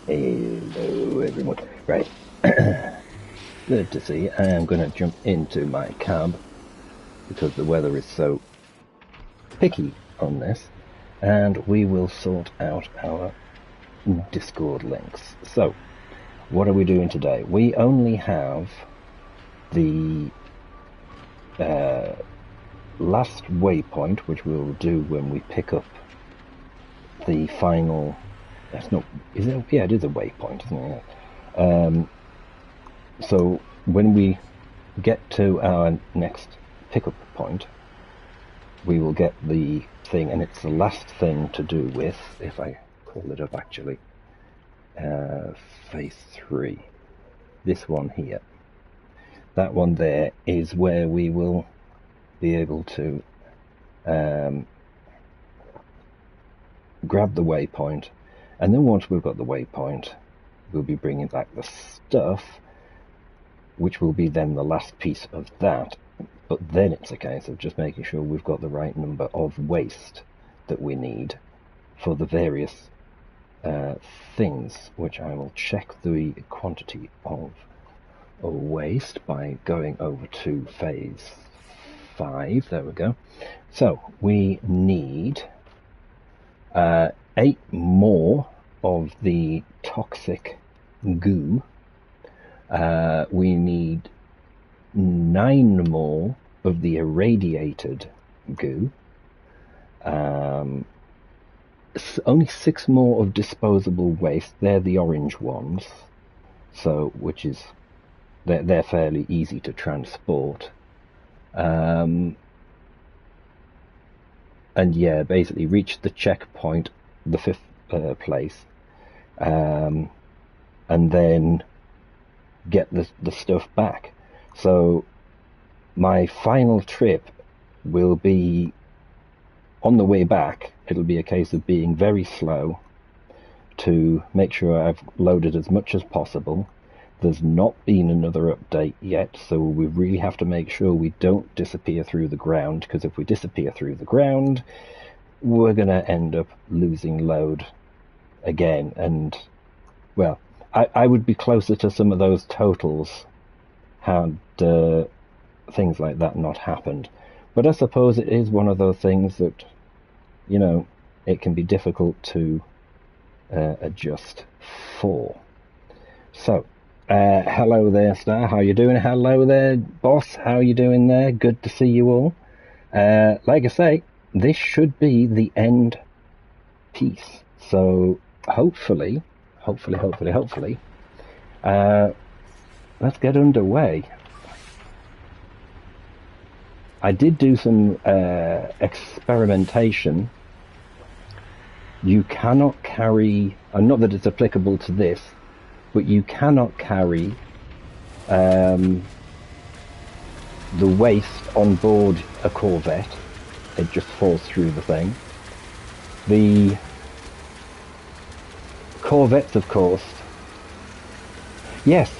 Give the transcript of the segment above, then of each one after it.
Hello everyone. Right. Good to see you. I am going to jump into my cab because the weather is so picky on this, and we will sort out our Discord links. So, what are we doing today? We only have the last waypoint, which we'll do when we pick up the final. That's not. Is it? Yeah, it is a waypoint, isn't it? So when we get to our next pickup point, we will get the thing, and it's the last thing to do with, if I call it up actually, phase 3. This one here. That one there is where we will be able to grab the waypoint, and then once we've got the waypoint, we'll be bringing back the stuff, which will be then the last piece of that. But then it's a case of just making sure we've got the right number of waste that we need for the various things, which I will check the quantity of waste by going over to phase 5. There we go. So we need 8 more of the toxic goo. We need 9 more of the irradiated goo. Only 6 more of disposable waste. They're the orange ones, so which is they're fairly easy to transport. And yeah, basically reach the checkpoint, the 5th place, and then get the stuff back. So my final trip will be on the way back. It'll be a case of being very slow to make sure I've loaded as much as possible. There's not been another update yet, so we really have to make sure we don't disappear through the ground, because if we disappear through the ground, we're going to end up losing load again. And, well, I would be closer to some of those totals had things like that not happened. But I suppose it is one of those things that, you know, it can be difficult to adjust for. So, hello there, Star. How you doing? Hello there, boss. How you doing there? Good to see you all. Like I say, this should be the end piece. So hopefully, let's get underway. I did do some experimentation. You cannot carry, not that it's applicable to this, but you cannot carry the waste on board a Corvette. It just falls through the thing. The Corvettes, of course, yes,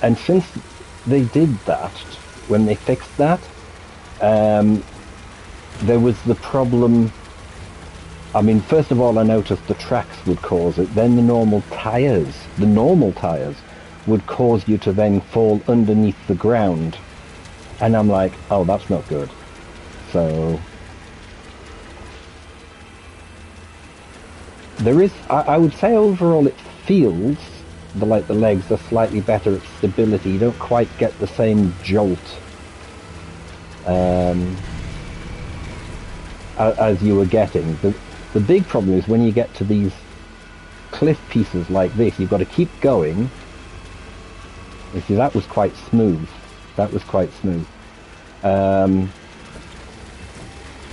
and since they did that, when they fixed that, there was the problem. I mean, first of all, I noticed the tracks would cause it. Then the normal tires would cause you to then fall underneath the ground. And I'm like, oh, that's not good. So there is, I would say overall it feels the legs are slightly better at stability. You don't quite get the same jolt as you were getting. The big problem is when you get to these cliff pieces like this, you've got to keep going. You see, that was quite smooth.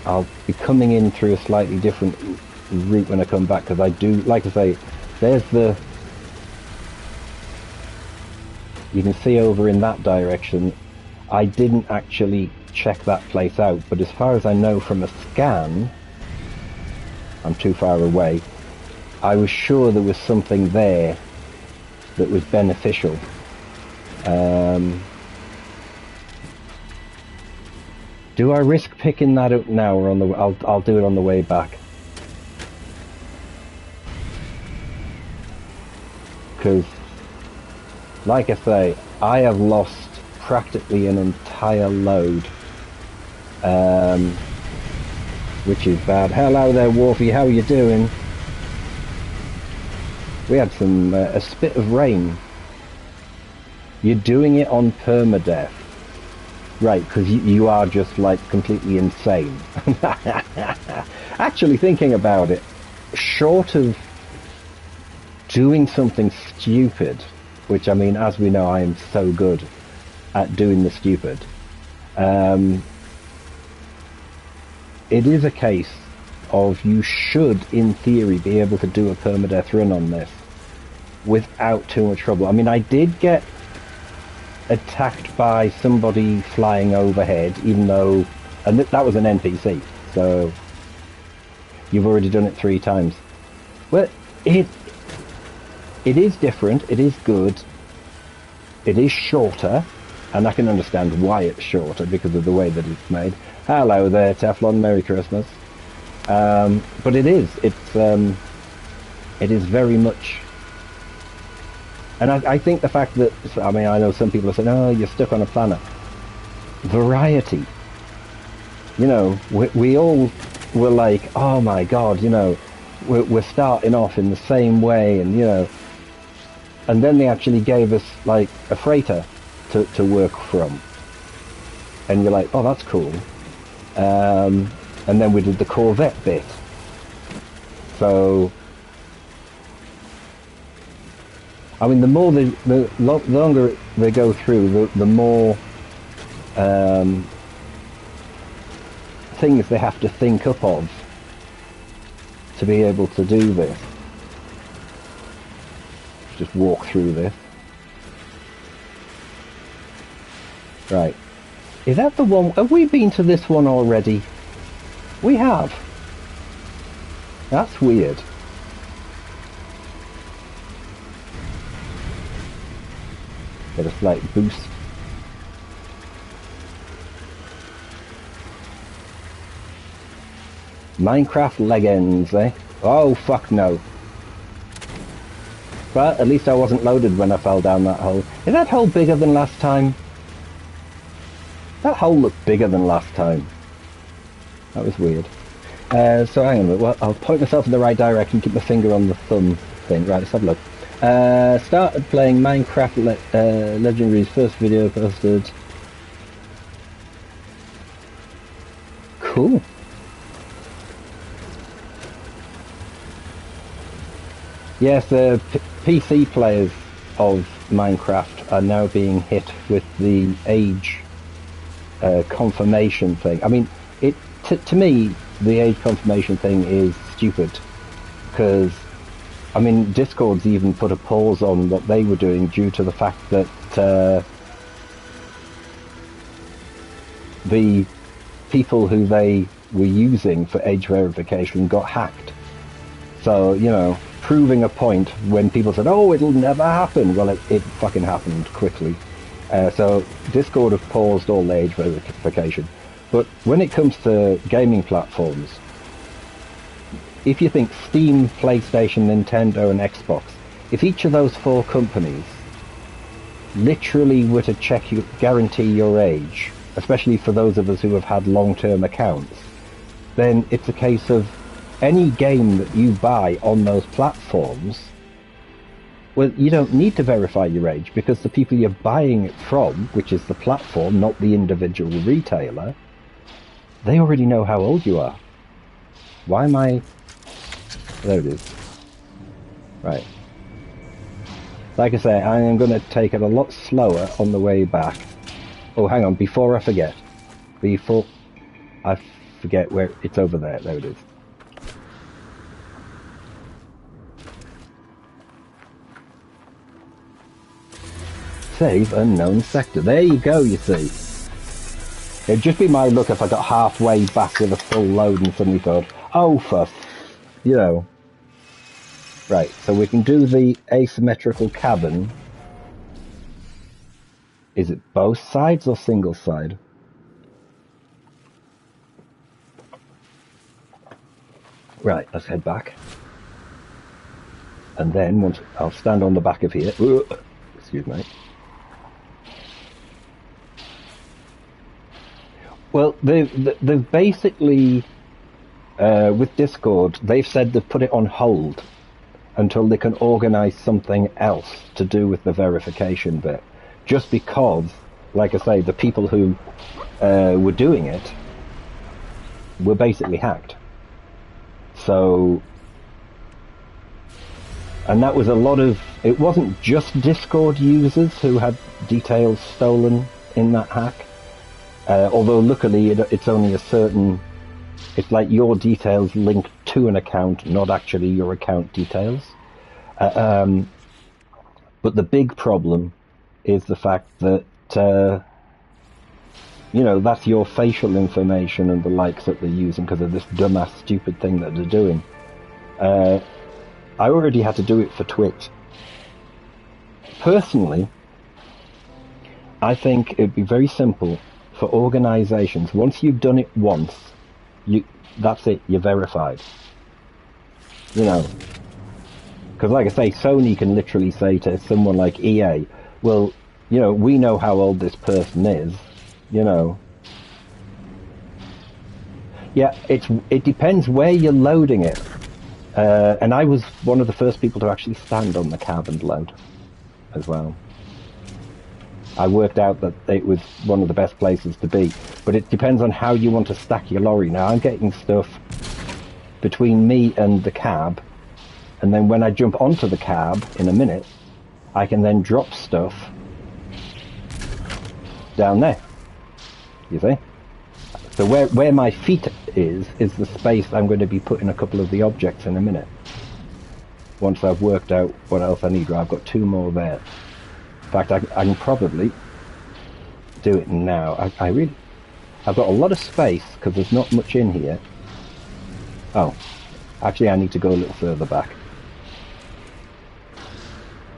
I'll be coming in through a slightly different route when I come back, because I do, like I say, there's the, you can see over in that direction, I didn't actually check that place out, but as far as I know from a scan, I'm too far away, I was sure there was something there that was beneficial. Do I risk picking that up now, or on the? I'll do it on the way back. because, like I say, I have lost practically an entire load, which is bad. Hello there, Wolfie, how are you doing? We had a spit of rain. You're doing it on permadeath. Right, because you are just, like, completely insane. Actually, thinking about it, short of doing something stupid, which, I mean, as we know, I am so good at doing the stupid, it is a case of you should, in theory, be able to do a permadeath run on this without too much trouble. I mean, I did get attacked by somebody flying overhead, even though, and that was an NPC, so you've already done it 3 times. Well, it is different, it is good, it is shorter, and I can understand why it's shorter because of the way that it's made. Hello there, Teflon, Merry Christmas. But it is very much. And I think the fact that, I mean, I know some people are saying, oh, you're stuck on a planet. Variety. You know, we all were like, oh my God, you know, we're starting off in the same way, and, you know, and then they actually gave us, like, a freighter to work from. And you're like, oh, that's cool. And then we did the Corvette bit. So, I mean, the longer they go through, the more things they have to think up of to be able to do this. Just walk through this. Right. Is that the one? Have we been to this one already? We have. That's weird. Get a slight boost. Minecraft Legends, eh? Oh, fuck no. But at least I wasn't loaded when I fell down that hole. Is that hole bigger than last time? That hole looked bigger than last time. That was weird. So hang on a minute. Well, I'll point myself in the right direction, keep my finger on the thumb thing. Right, let's have a look. Started playing Minecraft Legendary's first video posted. Cool. Yes, the PC players of Minecraft are now being hit with the age confirmation thing. I mean, to me, the age confirmation thing is stupid, because, I mean, Discord's even put a pause on what they were doing due to the fact that the people who they were using for age verification got hacked. So, you know, proving a point when people said, oh, it'll never happen. Well, it fucking happened quickly. So Discord have paused all age verification. But when it comes to gaming platforms, if you think Steam, PlayStation, Nintendo and Xbox, if each of those 4 companies literally were to guarantee your age, especially for those of us who have had long-term accounts, then it's a case of any game that you buy on those platforms, well, you don't need to verify your age, because the people you're buying it from, which is the platform, not the individual retailer, they already know how old you are. Why am I... There it is. Right. Like I say, I am going to take it a lot slower on the way back. Oh, hang on, before I forget. Before I forget where... It's over there. There it is. Save unknown sector. There you go, you see. It'd just be my luck if I got halfway back with a full load and suddenly thought, oh, for... You know. Right, so we can do the asymmetrical cabin. Is it both sides or single side? Right, let's head back. And then once I'll stand on the back of here. Excuse me. Well, they've basically, with Discord, they've said they've put it on hold until they can organise something else to do with the verification bit. Just because, like I say, the people who were doing it were basically hacked. So, and that was a lot of, it wasn't just Discord users who had details stolen in that hack. Although luckily it's only a certain, it's like your details linked to an account, not actually your account details. But the big problem is the fact that, you know, that's your facial information and the likes that they're using because of this dumbass stupid thing that they're doing. I already had to do it for Twitch. Personally, I think it'd be very simple for organisations. Once you've done it once, that's it, you're verified. You know, because like I say, Sony can literally say to someone like EA, well, you know, we know how old this person is, you know. Yeah, it depends where you're loading it. And I was one of the first people to actually stand on the cab and load as well. I worked out that it was one of the best places to be. But it depends on how you want to stack your lorry. Now, I'm getting stuff between me and the cab, and then when I jump onto the cab in a minute, I can then drop stuff down there. You see? So where my feet is the space I'm going to be putting a couple of the objects in a minute. Once I've worked out what else I need. I've got 2 more there. In fact, I can probably do it now. I've got a lot of space because there's not much in here. Oh, actually I need to go a little further back.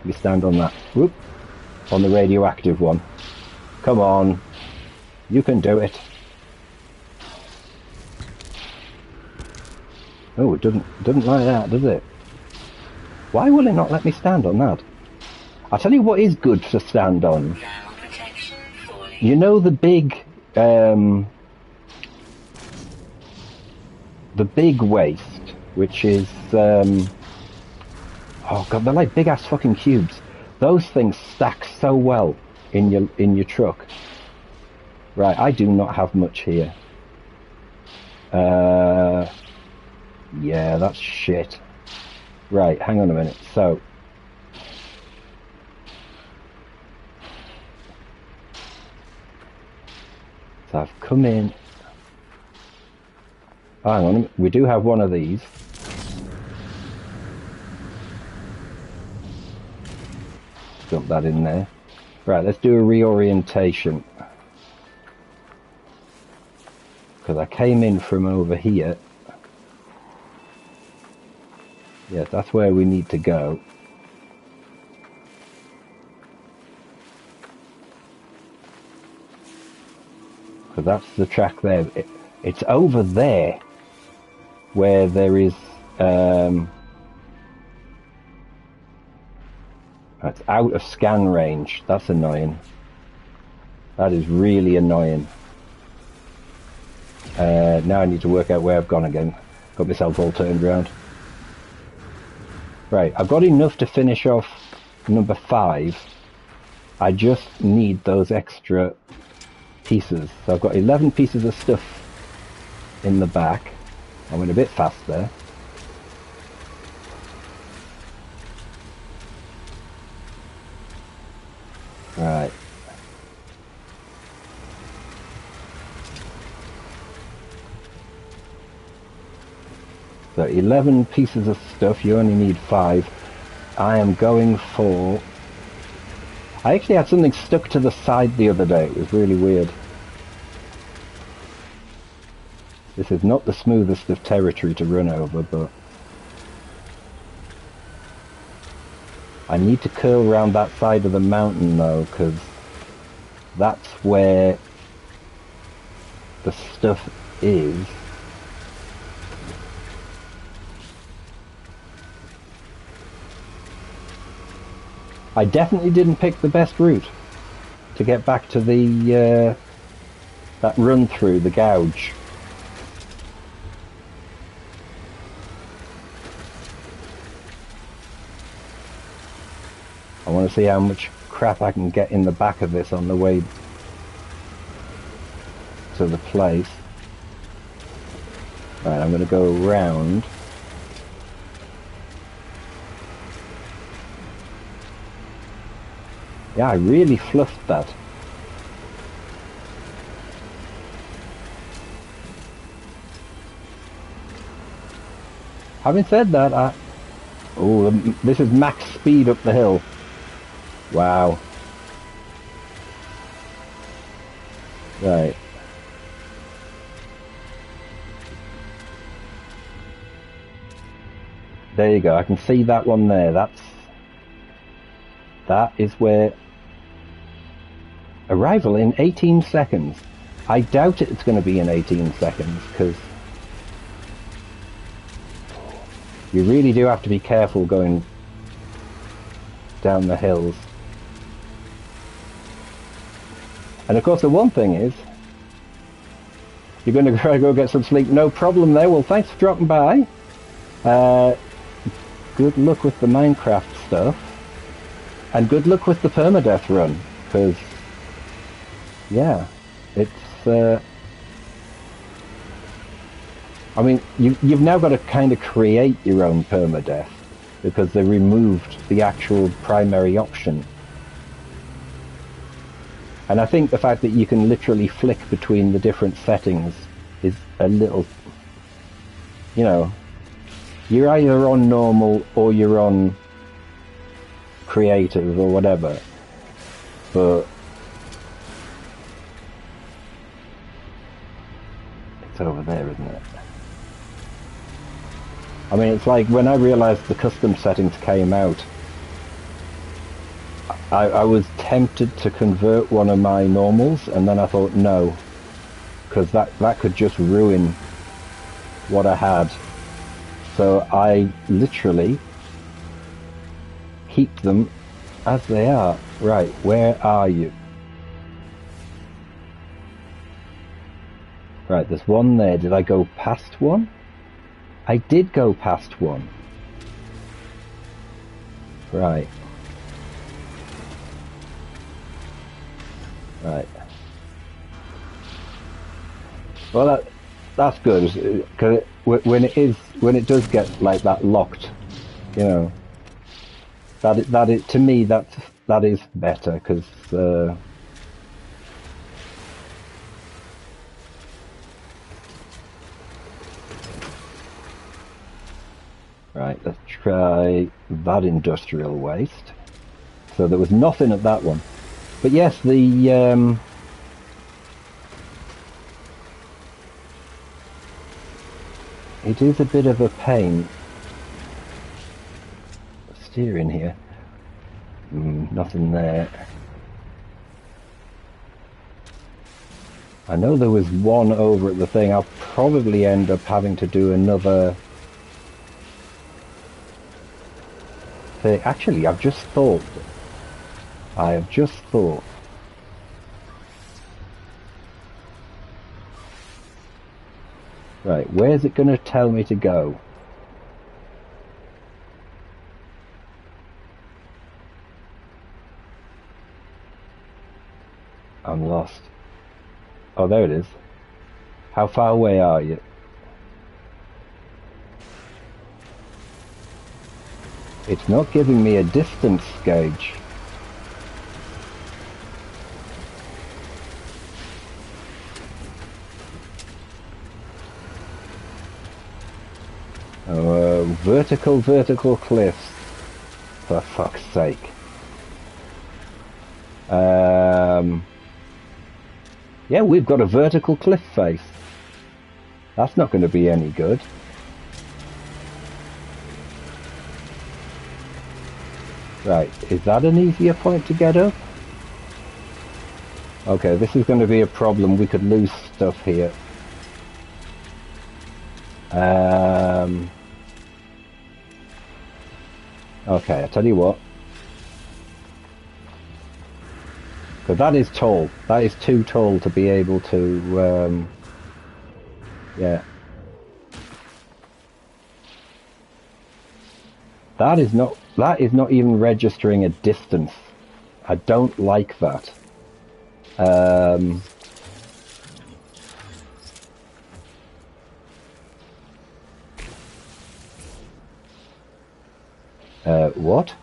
You stand on that. Whoop. On the radioactive one. Come on. You can do it. Oh, it doesn't like that, does it? Why will it not let me stand on that? I'll tell you what is good to stand on. You know the big waste, which is oh god, they're like big ass fucking cubes. Those things stack so well in your truck. Right, I do not have much here. Yeah, that's shit. Right, hang on a minute. So I've come in. Oh, hang on a minute. We do have one of these. Dump that in there. Right, let's do a reorientation. Because I came in from over here. Yes, that's where we need to go. Because that's the track there. It's over there where there is... that's out of scan range. That's annoying. That is really annoying. Now I need to work out where I've gone again. Got myself all turned around. Right, I've got enough to finish off number 5. I just need those extra pieces. So I've got 11 pieces of stuff in the back. I went a bit fast there. Right. So 11 pieces of stuff, you only need 5. I am going for... I actually had something stuck to the side the other day, it was really weird. This is not the smoothest of territory to run over, but... I need to curl around that side of the mountain though, because that's where the stuff is. I definitely didn't pick the best route to get back to the that run through the gouge. I want to see how much crap I can get in the back of this on the way to the place. Right, I'm going to go around. Yeah, I really fluffed that. Having said that, oh, this is max speed up the hill. Wow. Right. There you go. I can see that one there. That is where arrival in 18 seconds. I doubt it's going to be in 18 seconds because you really do have to be careful going down the hills. And of course the one thing is, you're going to go get some sleep, no problem there. Well, thanks for dropping by. Good luck with the Minecraft stuff. And good luck with the permadeath run, because, yeah, it's, I mean, you've now got to kind of create your own permadeath, because they removed the actual primary option. And I think the fact that you can literally flick between the different settings is a little, you know, you're either on normal or you're on creative or whatever, but it's over there, isn't it? I mean, it's like when I realized the custom settings came out, I was tempted to convert one of my normals, and then I thought no, because that could just ruin what I had. So I literally keep them as they are. Right, where are you? Right, there's one there. Did I go past one? I did go past one. Right. Right. Well, that's good, because when it does get like that locked, you know, that is, to me, that is better, because right, let's try that industrial waste. So there was nothing at that one. But yes, the it is a bit of a pain steering here. Nothing there. I know there was one over at the thing. I'll probably end up having to do another thing. Actually, I have just thought. Right, where's it going to tell me to go? I'm lost. Oh, there it is. How far away are you? It's not giving me a distance gauge. Oh, vertical cliffs. For fuck's sake. Yeah, we've got a vertical cliff face. That's not going to be any good. Right, is that an easier point to get up? Okay, this is going to be a problem. We could lose stuff here. Okay, I tell you what. But that is tall. That is too tall to be able to, yeah. That is not even registering a distance. I don't like that. What?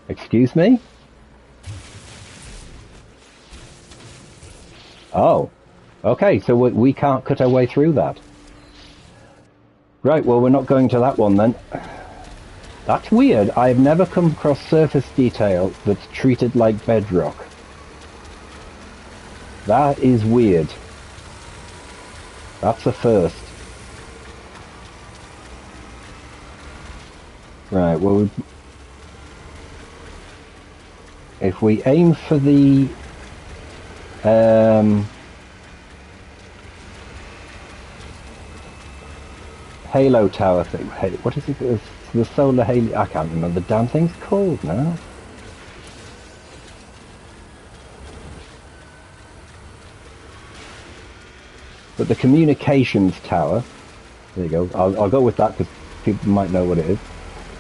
Excuse me? Oh. Okay, so we can't cut our way through that. Right, well, we're not going to that one then. That's weird. I've never come across surface detail that's treated like bedrock. That is weird. That's a first. Right, well, if we aim for the Halo Tower thing. What is it? It's the solar halo. I can't remember the damn thing's called now. But the communications tower. There you go. I'll go with that because people might know what it is.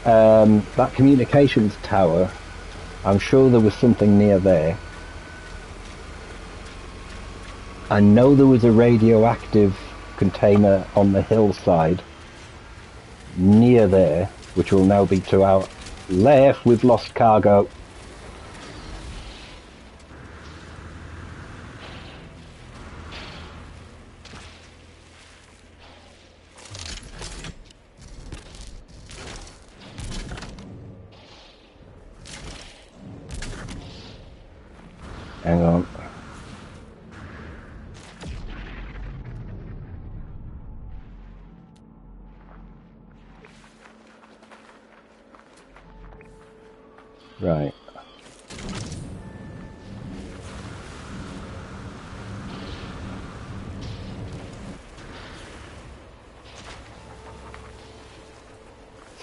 That communications tower. I'm sure there was something near there. I know there was a radioactive container on the hillside near there, which will now be to our left. We've lost cargo. Hang on. Right.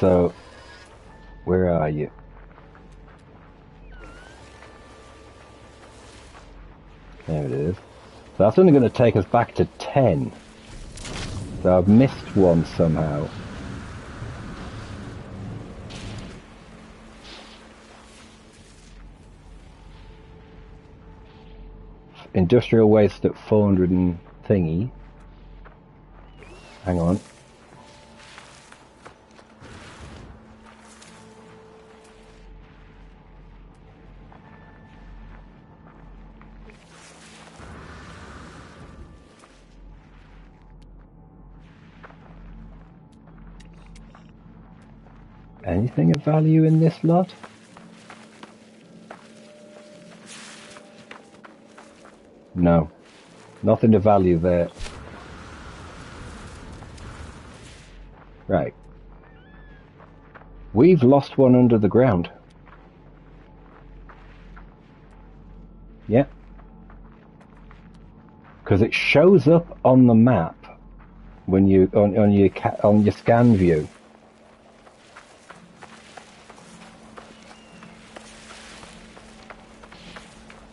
So, where are you? There it is. So that's only going to take us back to 10. So I've missed one somehow. Industrial waste at 400 and thingy. Hang on. Anything of value in this lot? No. Nothing of value there. Right. We've lost one under the ground. Yeah. Because it shows up on the map when you on your scan view.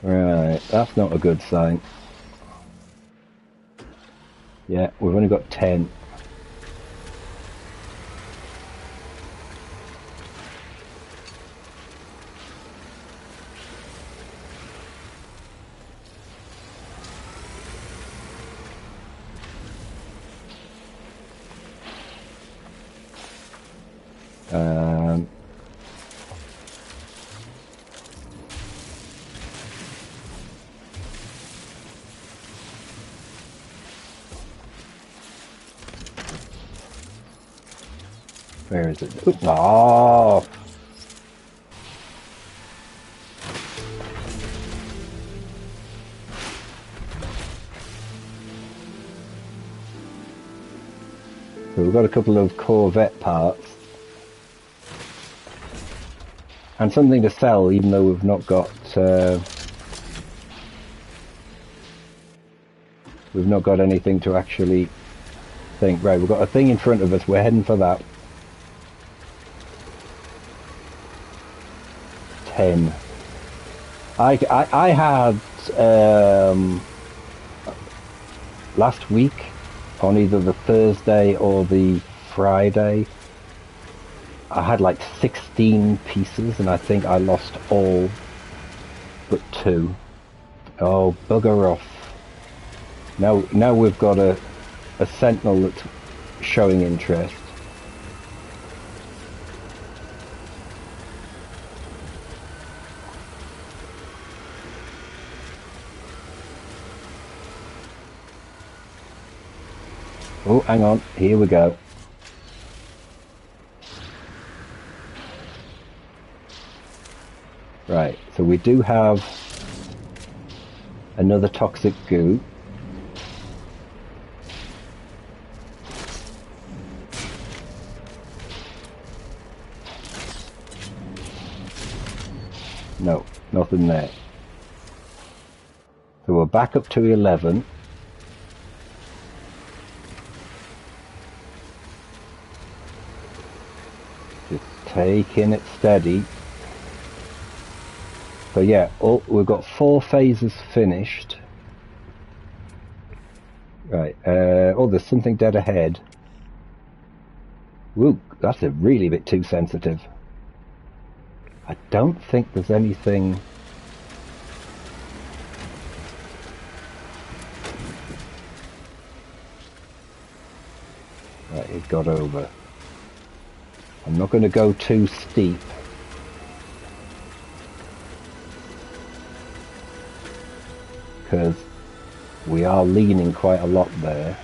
Right, that's not a good sign. Yeah, we've only got 10. Where is it? Oop, oh! So we've got a couple of Corvette parts. And something to sell, even though we've not got anything to actually think. Right, we've got a thing in front of us. We're heading for that. 10. I had last week on either the Thursday or the Friday, I had like 16 pieces, and I think I lost all but 2. Oh, bugger off. Now we've got a sentinel that's showing interest. Oh, hang on, here we go. Right, so we do have another toxic goo. No, nothing there. So we're back up to 11. Just taking it steady. So yeah, we've got 4 phases finished. Right, oh, there's something dead ahead. Woo, that's a really bit too sensitive. I don't think there's anything... Right, it got over. I'm not going to go too steep. Because we are leaning quite a lot there.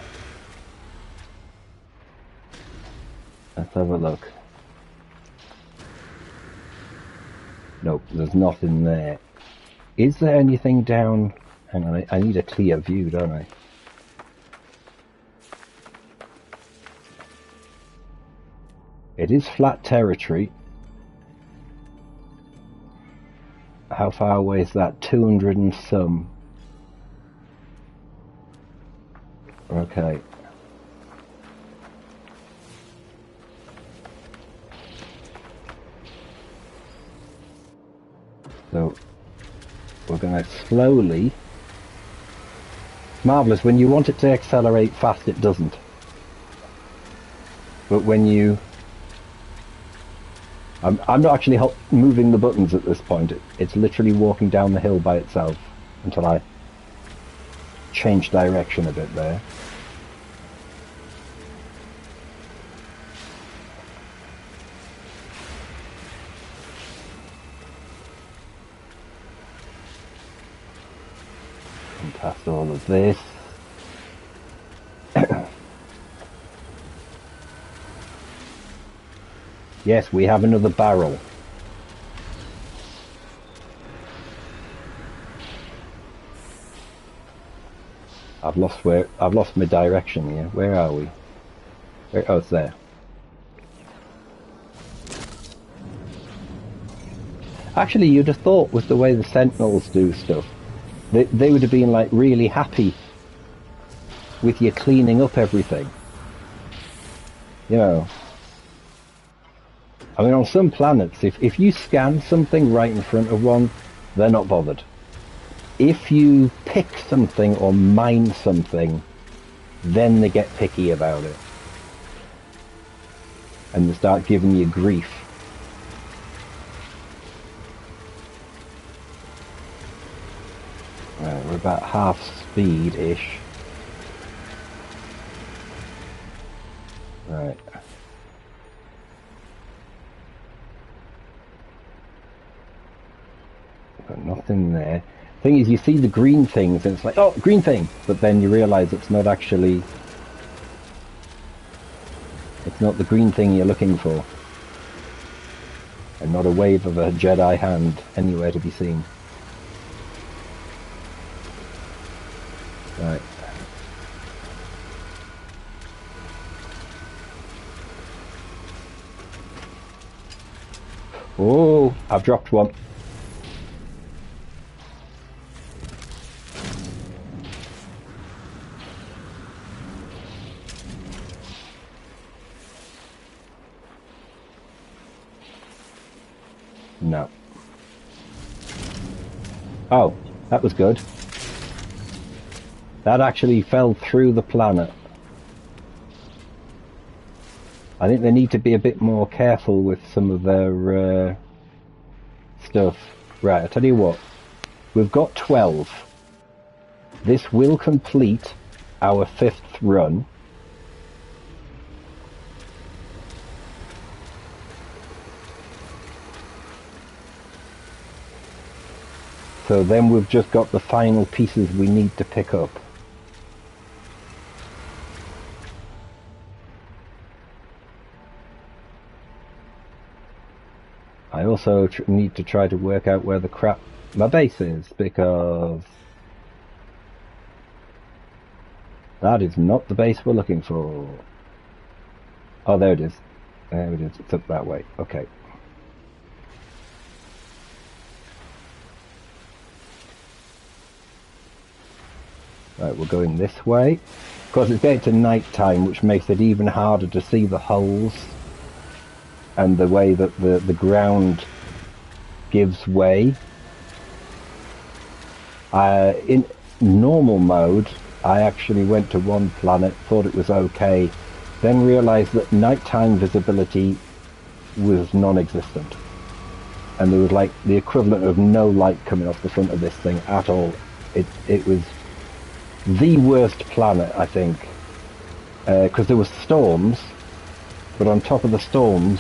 Let's have a look. Nope, there's nothing there. Is there anything down? Hang on, I need a clear view, don't I? It is flat territory. How far away is that? 200 and some. Okay. So we're going to slowly... Marvellous, when you want it to accelerate fast it doesn't. But when you... I'm not actually moving the buttons at this point. It's literally walking down the hill by itself until I change direction a bit there. And past all of this. Yes, we have another barrel. I've lost my direction here. Where are we? Oh, it's there. Actually, you'd have thought with the way the Sentinels do stuff, they would have been like really happy with you cleaning up everything. You know. I mean, on some planets, if you scan something right in front of one, they're not bothered. If you pick something or mine something, then they get picky about it. And they start giving you grief. Right, we're about half speed-ish. Right. Got nothing there. Thing is, you see the green things and it's like, oh, green thing, but then you realise it's not actually, it's not the green thing you're looking for, and not a wave of a Jedi hand anywhere to be seen. Right. Oh, I've dropped one. No. Oh, that was good. That actually fell through the planet. I think they need to be a bit more careful with some of their stuff. Right, I'll tell you what. We've got 12. This will complete our 5th run. So then we've just got the final pieces we need to pick up. I also need to try to work out where the crap my base is, because that is not the base we're looking for. Oh, there it is. There it is. It's up that way. Okay. Right, we're going this way. Of course, it's getting to night time, which makes it even harder to see the holes and the way that the ground gives way. In normal mode, I actually went to one planet, thought it was okay, then realized that nighttime visibility was non-existent. And there was like the equivalent of no light coming off the front of this thing at all. It was the worst planet, I think, because there were storms, but on top of the storms,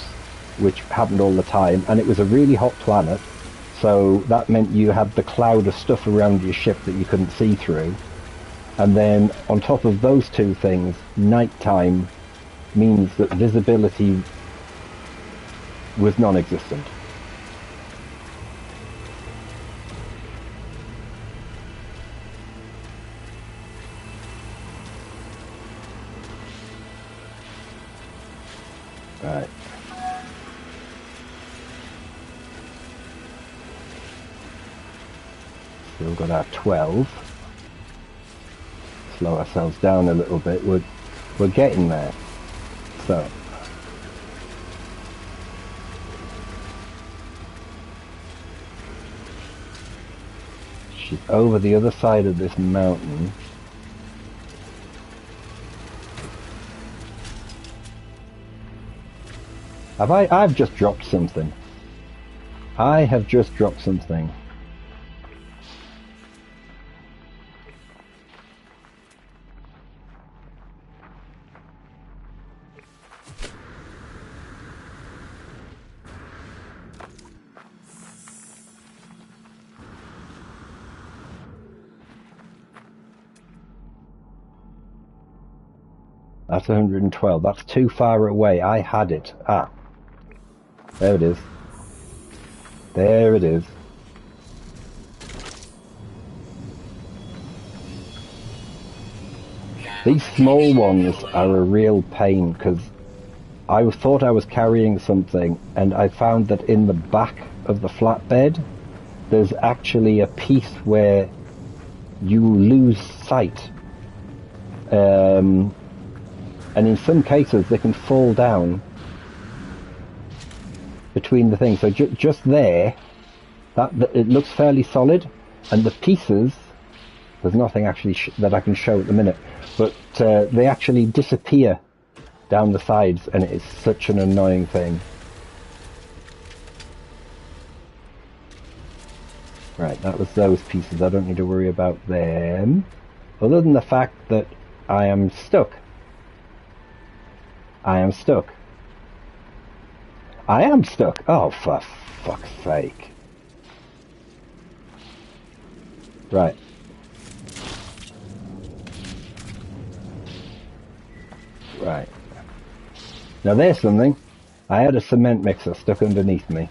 which happened all the time, and it was a really hot planet, so that meant you had the cloud of stuff around your ship that you couldn't see through. And then on top of those two things, nighttime means that visibility was non-existent. Right. Still got our 12. Slow ourselves down a little bit. We're getting there. So she's over the other side of this mountain. I've just dropped something. I have just dropped something. That's 112. That's too far away. I had it. Ah. There it is. There it is. These small ones are a real pain, because I thought I was carrying something, and I found that in the back of the flatbed there's actually a piece where you lose sight. And in some cases they can fall down between the things. So just there, that it looks fairly solid, and the pieces, there's nothing actually that I can show at the minute, but they actually disappear down the sides, and it is such an annoying thing. Right, that was those pieces. I don't need to worry about them, other than the fact that I am stuck. I am stuck. I am stuck. Oh, for fuck's sake. Right. Right. Now there's something. I had a cement mixer stuck underneath me.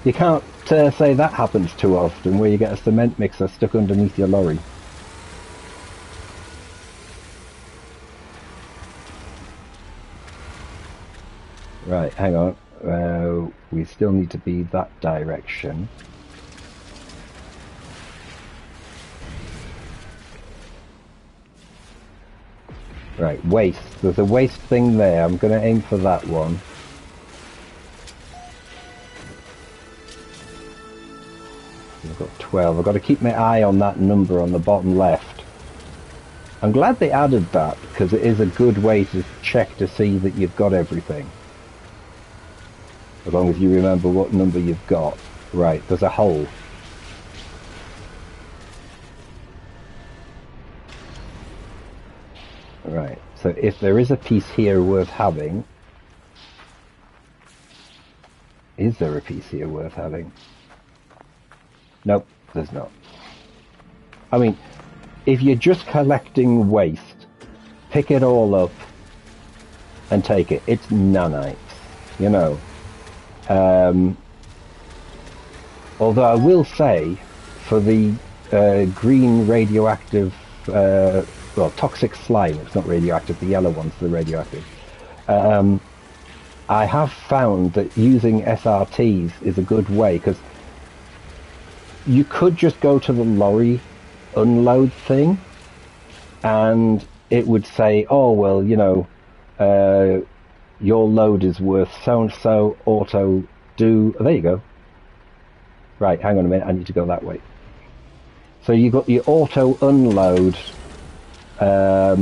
You can't say that happens too often, where you get a cement mixer stuck underneath your lorry. Right, hang on. We still need to be that direction. Right, waste. There's a waste thing there. I'm going to aim for that one. I've got 12. I've got to keep my eye on that number on the bottom left. I'm glad they added that, because it is a good way to check to see that you've got everything. As long as you remember what number you've got. Right, there's a hole. Right, so if there is a piece here worth having... Is there a piece here worth having? Nope, there's not. I mean, if you're just collecting waste, pick it all up and take it. It's nanites, you know. Although I will say, for the green radioactive, well, toxic slime, it's not radioactive, the yellow one's the radioactive. I have found that using SRTs is a good way, because you could just go to the lorry unload thing, and it would say, oh, well, you know, your load is worth so-and-so, auto do... Oh, there you go. Right, hang on a minute, I need to go that way. So you've got your auto unload, but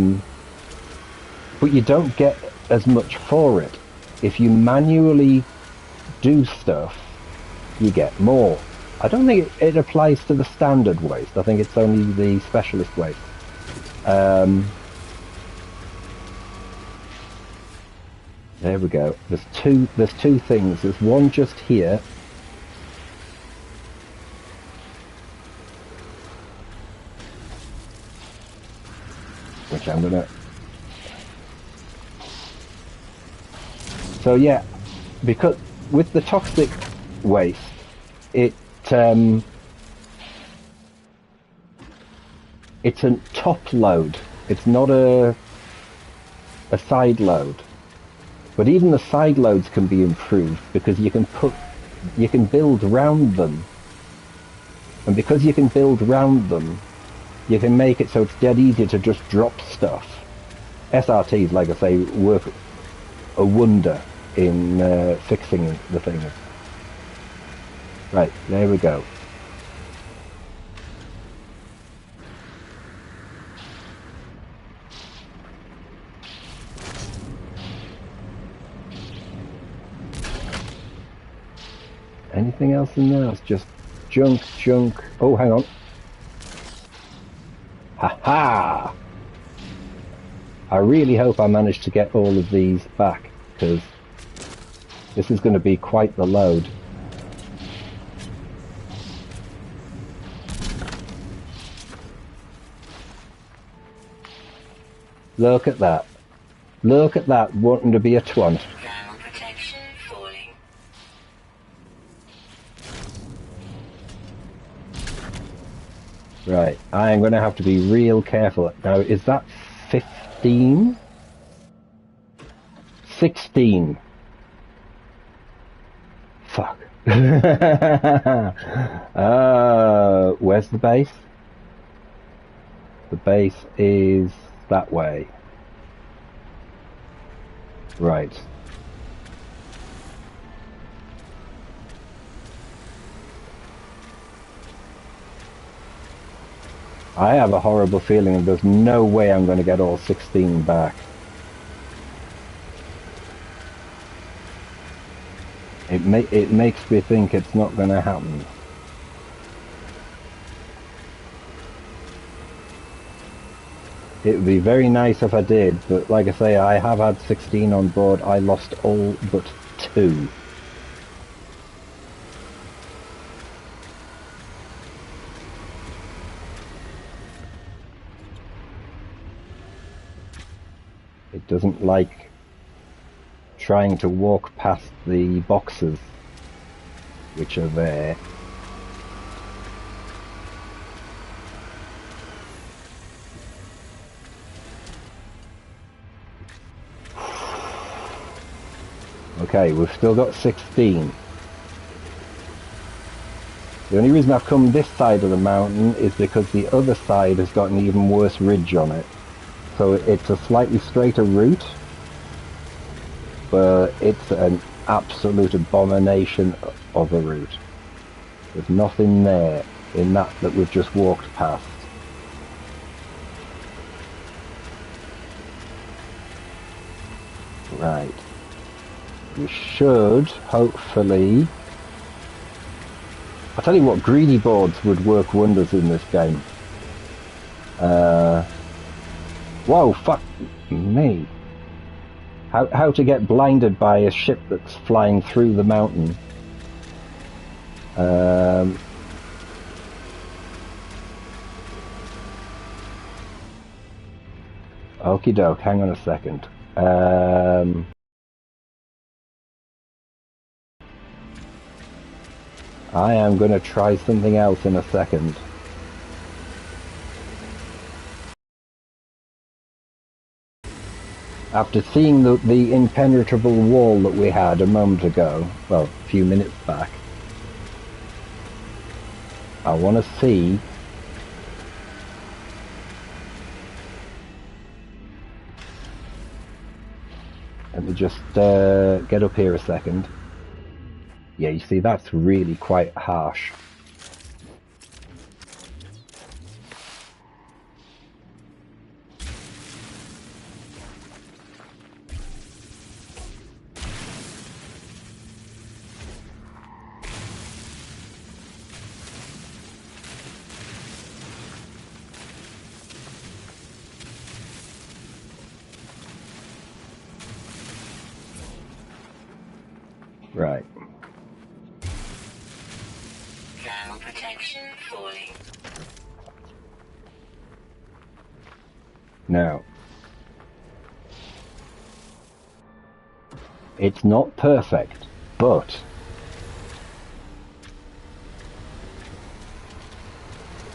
you don't get as much for it. If you manually do stuff, you get more. I don't think it applies to the standard waste. I think it's only the specialist waste. There we go. There's two things. There's one just here. Which I'm gonna... So yeah, because with the toxic waste, it's a top load. It's not a side load. But even the side loads can be improved, because you can build round them. And because you can build round them, you can make it so it's dead easy to just drop stuff. SRTs, like I say, work a wonder in fixing the things. Right, there we go. Anything else in there? It's just junk. Oh, hang on. Ha-ha! I really hope I manage to get all of these back, because this is going to be quite the load. Look at that. Look at that, wanting to be a twant. Protection falling. Right, I am going to have to be real careful. Now, is that 15? 16. Fuck. Where's the base? The base is that way. Right. I have a horrible feeling there's no way I'm going to get all 16 back. It makes me think it's not going to happen. It would be very nice if I did, but like I say, I have had 16 on board. I lost all but 2. It doesn't like trying to walk past the boxes which are there. Okay, we've still got 16. The only reason I've come this side of the mountain is because the other side has got an even worse ridge on it. So it's a slightly straighter route, but it's an absolute abomination of a route. There's nothing there. in that we've just walked past. Right. We should, hopefully... I'll tell you what, greedy boards would work wonders in this game. Whoa, fuck me. How to get blinded by a ship that's flying through the mountain. Okie doke, hang on a second. I am going to try something else in a second. After seeing the impenetrable wall that we had a moment ago, well, a few minutes back, I want to see let me just get up here a second. Yeah, you see, that's really quite harsh. Right. Thermal protection falling. Now, it's not perfect, but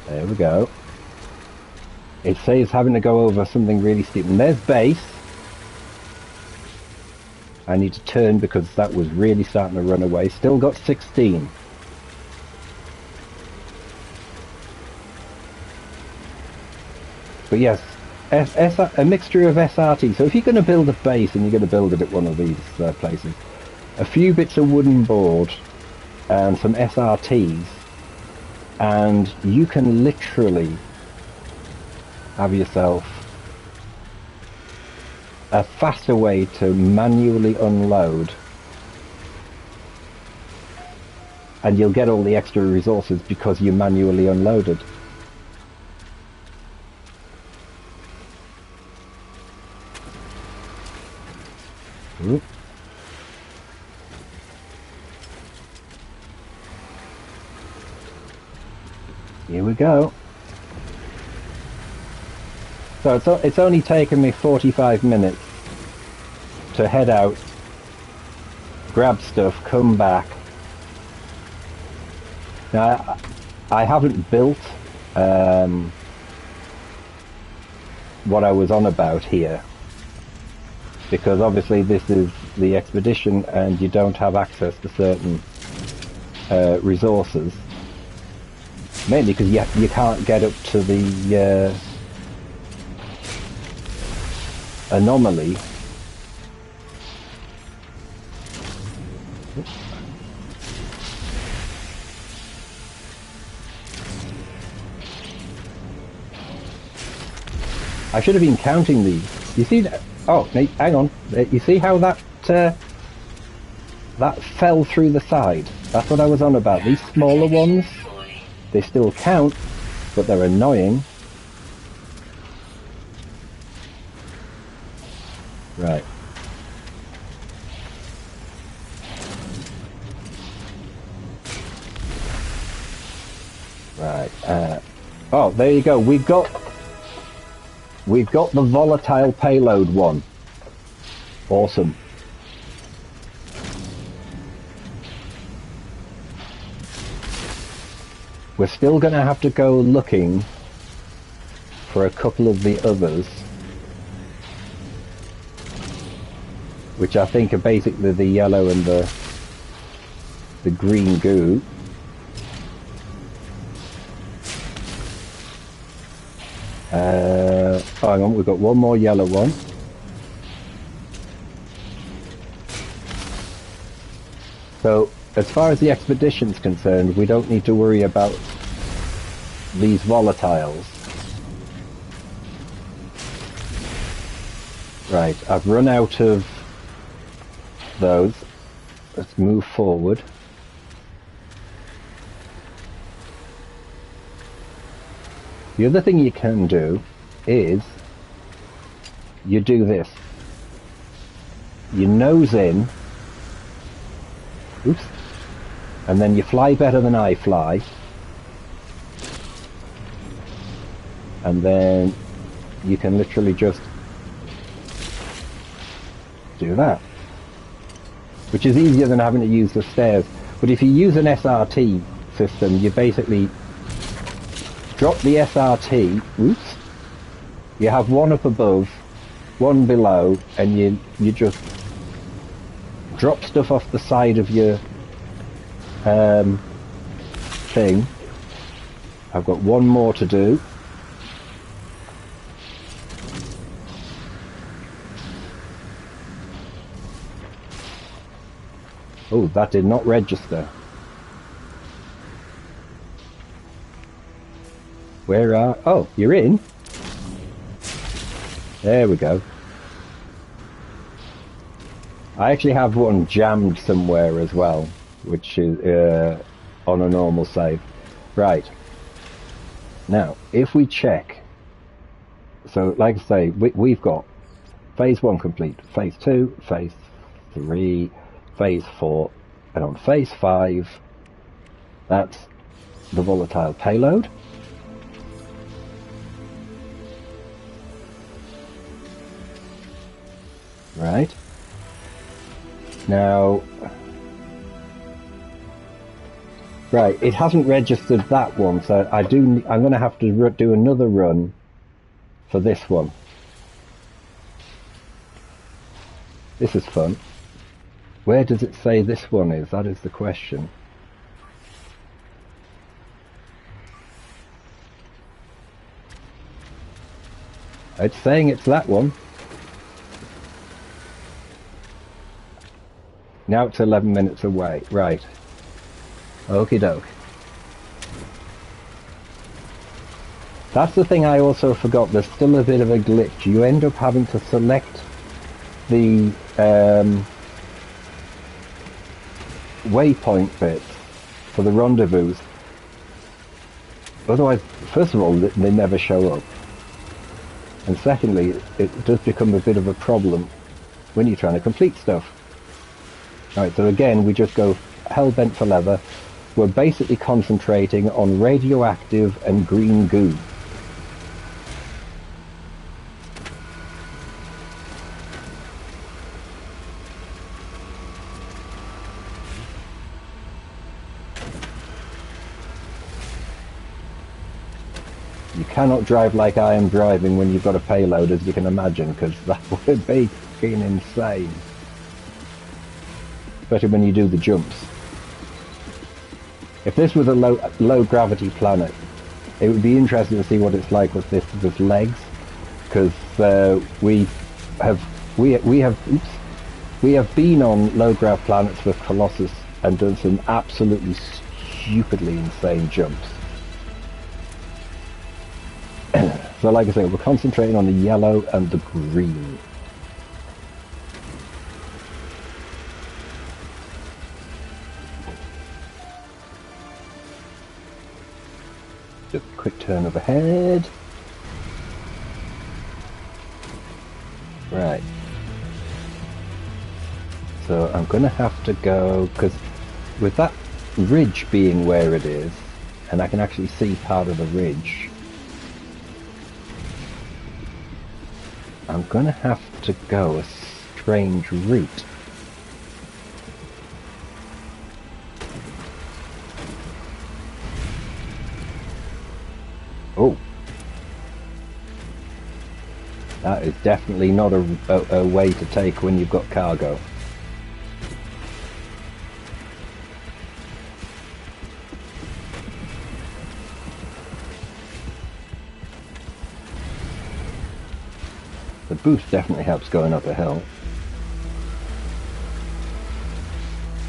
there we go. It saves having to go over something really steep. And there's base. I need to turn because that was really starting to run away. Still got 16. But yes, a mixture of SRT. So if you're going to build a base and you're going to build it at one of these places, a few bits of wooden board and some SRTs, and you can literally have yourself a faster way to manually unload, and you'll get all the extra resources because you manually unloaded. Ooh. Here we go. So it's only taken me 45 minutes to head out, grab stuff, come back. Now I haven't built what I was on about here, because obviously this is the expedition and you don't have access to certain resources, mainly because you can't get up to the anomaly. I should have been counting these. You see that? Oh, hang on. You see how that fell through the side? That's what I was on about. These smaller ones, they still count, but they're annoying. Right. Right. Oh, there you go. We've got the volatile payload one. Awesome. We're still going to have to go looking for a couple of the others, which I think are basically the yellow and the green goo. Hang on, we've got one more yellow one. So, as far as the expedition's concerned, we don't need to worry about these volatiles. Right, I've run out of those. Let's move forward. The other thing you can do is you do this. You nose in, oops, and then you fly better than I fly, and then you can literally just do that, which is easier than having to use the stairs. But if you use an SRT system, you basically drop the SRT, oops, you have one up above, one below, and you just drop stuff off the side of your thing. I've got one more to do. Oh, that did not register. Where are... Oh, you're in? There we go. I actually have one jammed somewhere as well, which is on a normal save. Right. Now, if we check... So, like I say, we've got phase 1 complete, phase 2, phase 3... phase 4, and on phase 5, that's the volatile payload. Right. Now, right, it hasn't registered that one, so I'm going to have to do another run for this one. This is fun. Where does it say this one is? That is the question. It's saying it's that one. Now it's 11 minutes away. Right. Okie doke. That's the thing I also forgot. There's still a bit of a glitch. You end up having to select the waypoint bit for the rendezvous. Otherwise, first of all, they never show up. And secondly, it does become a bit of a problem when you're trying to complete stuff. Alright, so again, we just go hell-bent for leather. We're basically concentrating on radioactive and green goo. You cannot drive like I am driving when you've got a payload, as you can imagine, because that would be fucking insane. Especially when you do the jumps. If this was a low gravity planet, it would be interesting to see what it's like with this with legs, because we have been on low grav planets with Colossus and done some absolutely stupidly insane jumps. So like I say, we're concentrating on the yellow and the green. Just a quick turn of the head. Right. So I'm going to have to go, because with that ridge being where it is, and I can actually see part of the ridge, I'm going to have to go a strange route. Oh. That is definitely not a way to take when you've got cargo. The boost definitely helps going up a hill.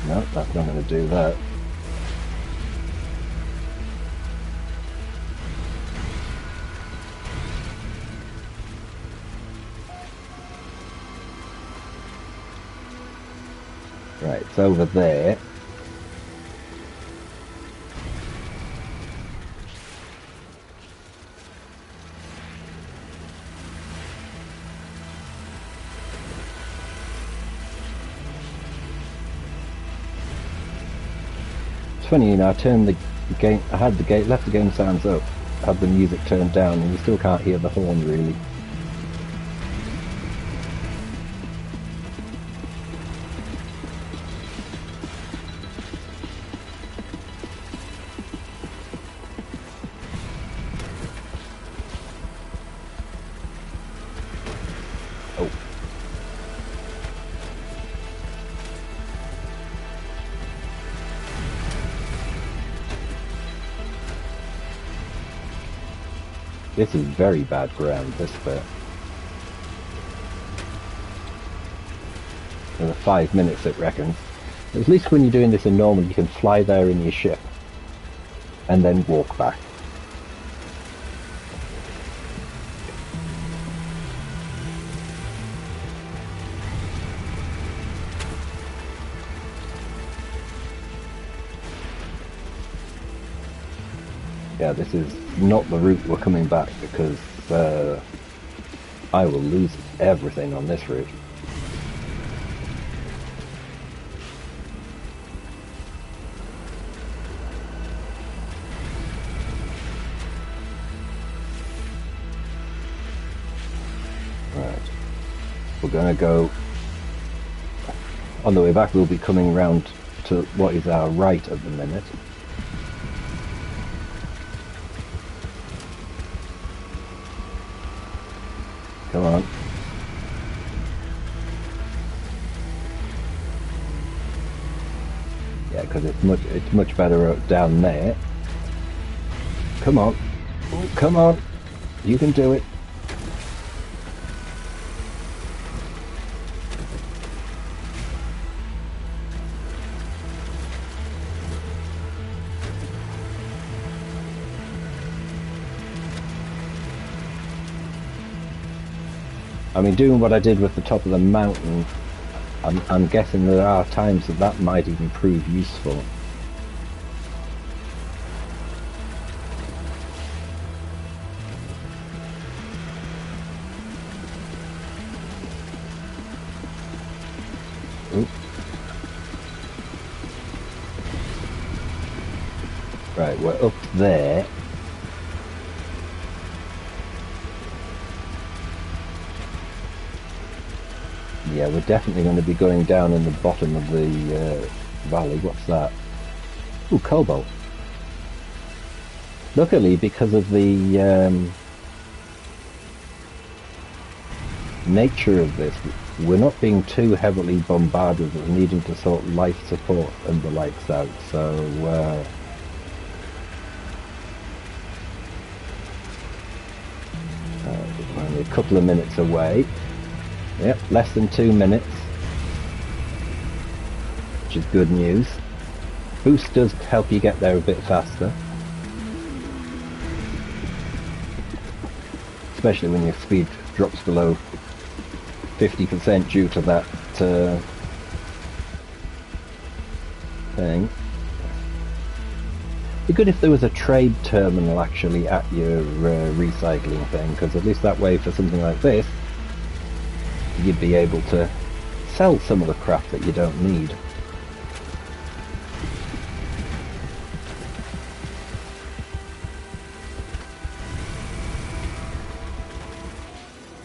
No, that's not going to do that. Right, it's over there. It's funny, you know, I turned the game, I had the gate, left the game sounds up, had the music turned down, and you still can't hear the horn really. Oh. This is very bad ground, this bit. Another 5 minutes, it reckons. At least when you're doing this in normal, you can fly there in your ship and then walk back. Yeah, this is not the route we're coming back, because I will lose everything on this route. Right, we're going to go on the way back. We'll be coming round to what is our right at the minute. Come on. Yeah, because it's much better down there. Come on. Oh, come on. You can do it. I mean, doing what I did with the top of the mountain, I'm guessing there are times that might even prove useful. Oop. Right, we're up there. Yeah, we're definitely going to be going down in the bottom of the valley. What's that? Ooh, cobalt. Luckily, because of the nature of this, we're not being too heavily bombarded with needing to sort life support and the likes out, so we're only a couple of minutes away. Yep, less than 2 minutes, which is good news. Boost does help you get there a bit faster, especially when your speed drops below 50% due to that thing. It'd be good if there was a trade terminal actually at your recycling thing, because at least that way for something like this you'd be able to sell some of the crap that you don't need.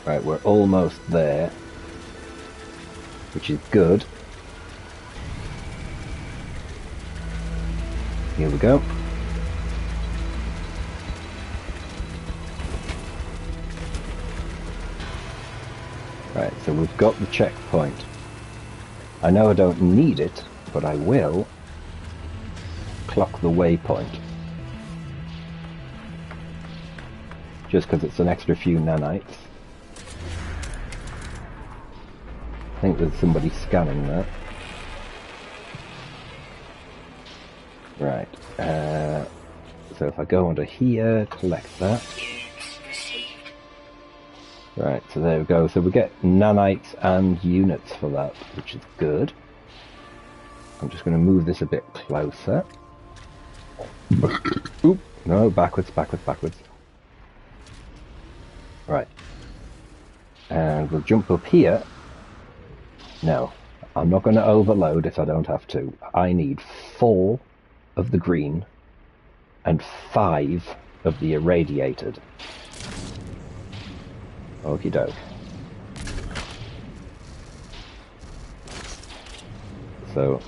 Right, we're almost there, which is good. Here we go. Right, so we've got the checkpoint. I know I don't need it, but I will clock the waypoint. Just because it's an extra few nanites. I think there's somebody scanning that. Right, so if I go under here, collect that. Right, so there we go. So we get nanites and units for that, which is good. I'm just going to move this a bit closer. Oop, no, backwards, backwards, backwards. Right. And we'll jump up here. No, I'm not going to overload if I don't have to. I need 4 of the green and 5 of the irradiated. Okie doke. So,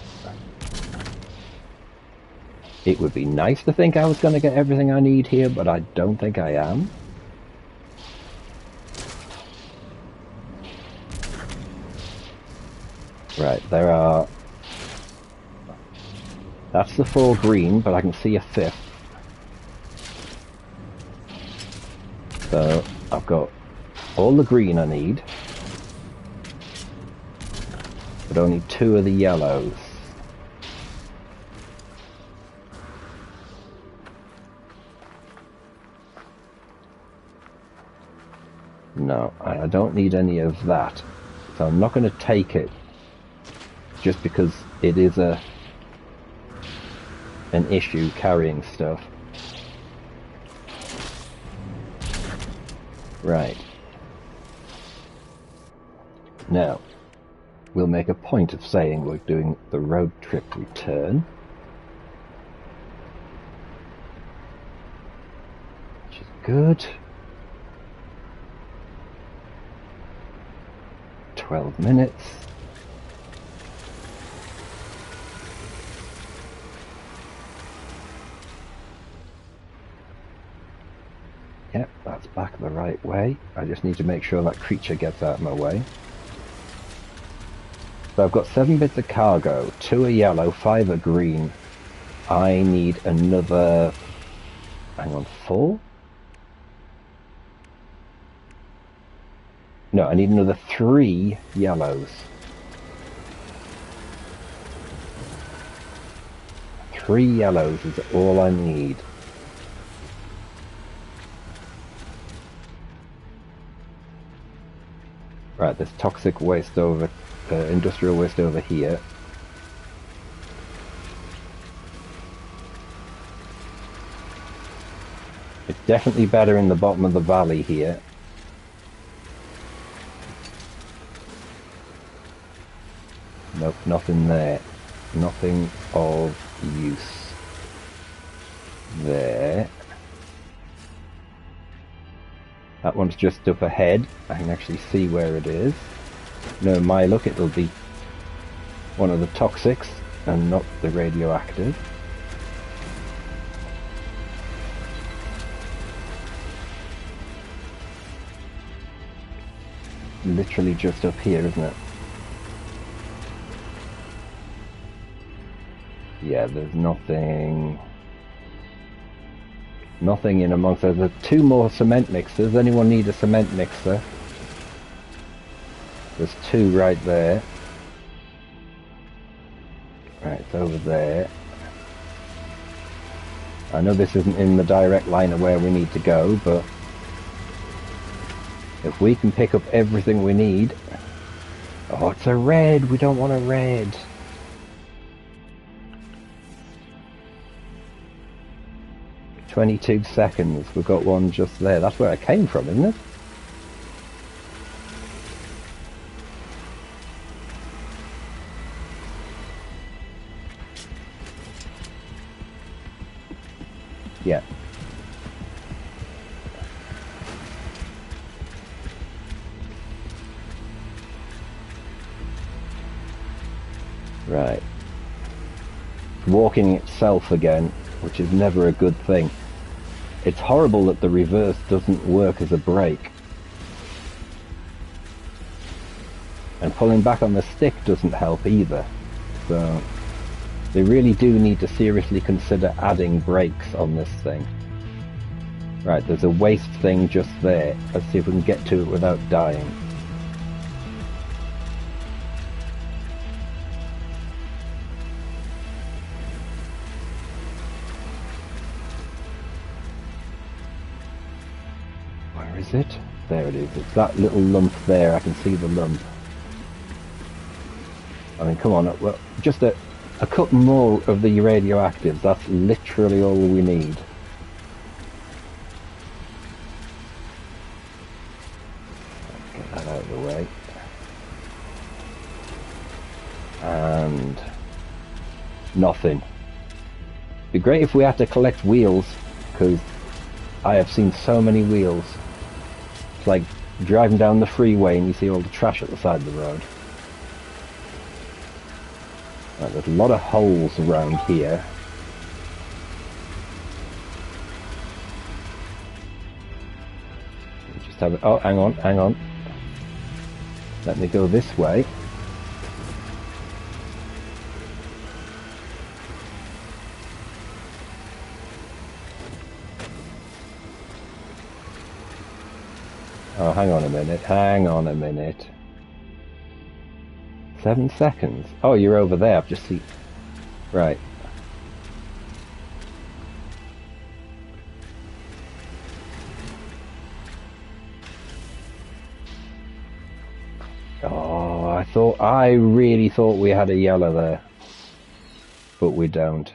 it would be nice to think I was going to get everything I need here, but I don't think I am. Right, there are... That's the 4 green, but I can see a 5th. So, I've got all the green I need, but only 2 of the yellows. No, I don't need any of that. So I'm not going to take it just because it is an issue carrying stuff. Right. Now, we'll make a point of saying we're doing the road trip return. Which is good. 12 minutes. Yep, that's back the right way. I just need to make sure that creature gets out of my way. So I've got 7 bits of cargo, 2 are yellow, 5 are green. I need another, hang on, 4? No, I need another 3 yellows. 3 yellows is all I need. Right, there's toxic waste over, industrial waste over here. It's definitely better in the bottom of the valley here. Nope, nothing there. Nothing of use there. That one's just up ahead. I can actually see where it is. No, my luck, it'll be one of the toxics and not the radioactive. Literally just up here, isn't it? Yeah, there's nothing in amongst us. There's 2 more cement mixers. Anyone need a cement mixer? There's 2 right there. Right, it's over there. I know this isn't in the direct line of where we need to go, but if we can pick up everything we need... Oh, it's a red! We don't want a red! "22 seconds. We've got one just there. That's where I came from, isn't it? Yeah. Right. Walking itself again, which is never a good thing. It's horrible that the reverse doesn't work as a brake. And pulling back on the stick doesn't help either. So they really do need to seriously consider adding brakes on this thing. Right, there's a waste thing just there. Let's see if we can get to it without dying. Where is it? There it is. It's that little lump there. I can see the lump. I mean, come on. Well, just a a couple more of the radioactives. That's literally all we need. Get that out of the way. And nothing. Be great if we had to collect wheels, because I have seen so many wheels. It's like driving down the freeway and you see all the trash at the side of the road. Right, there's a lot of holes around here. Just have it. Oh, hang on, hang on. Let me go this way. Oh, hang on a minute, hang on a minute. 7 seconds. Oh, you're over there, I've just seen... Right. Oh, I really thought we had a yellow there. But we don't.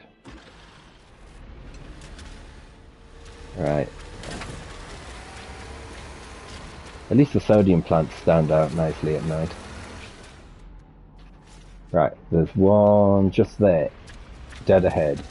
Right. At least the sodium plants stand out nicely at night. Right, there's one just there, dead ahead.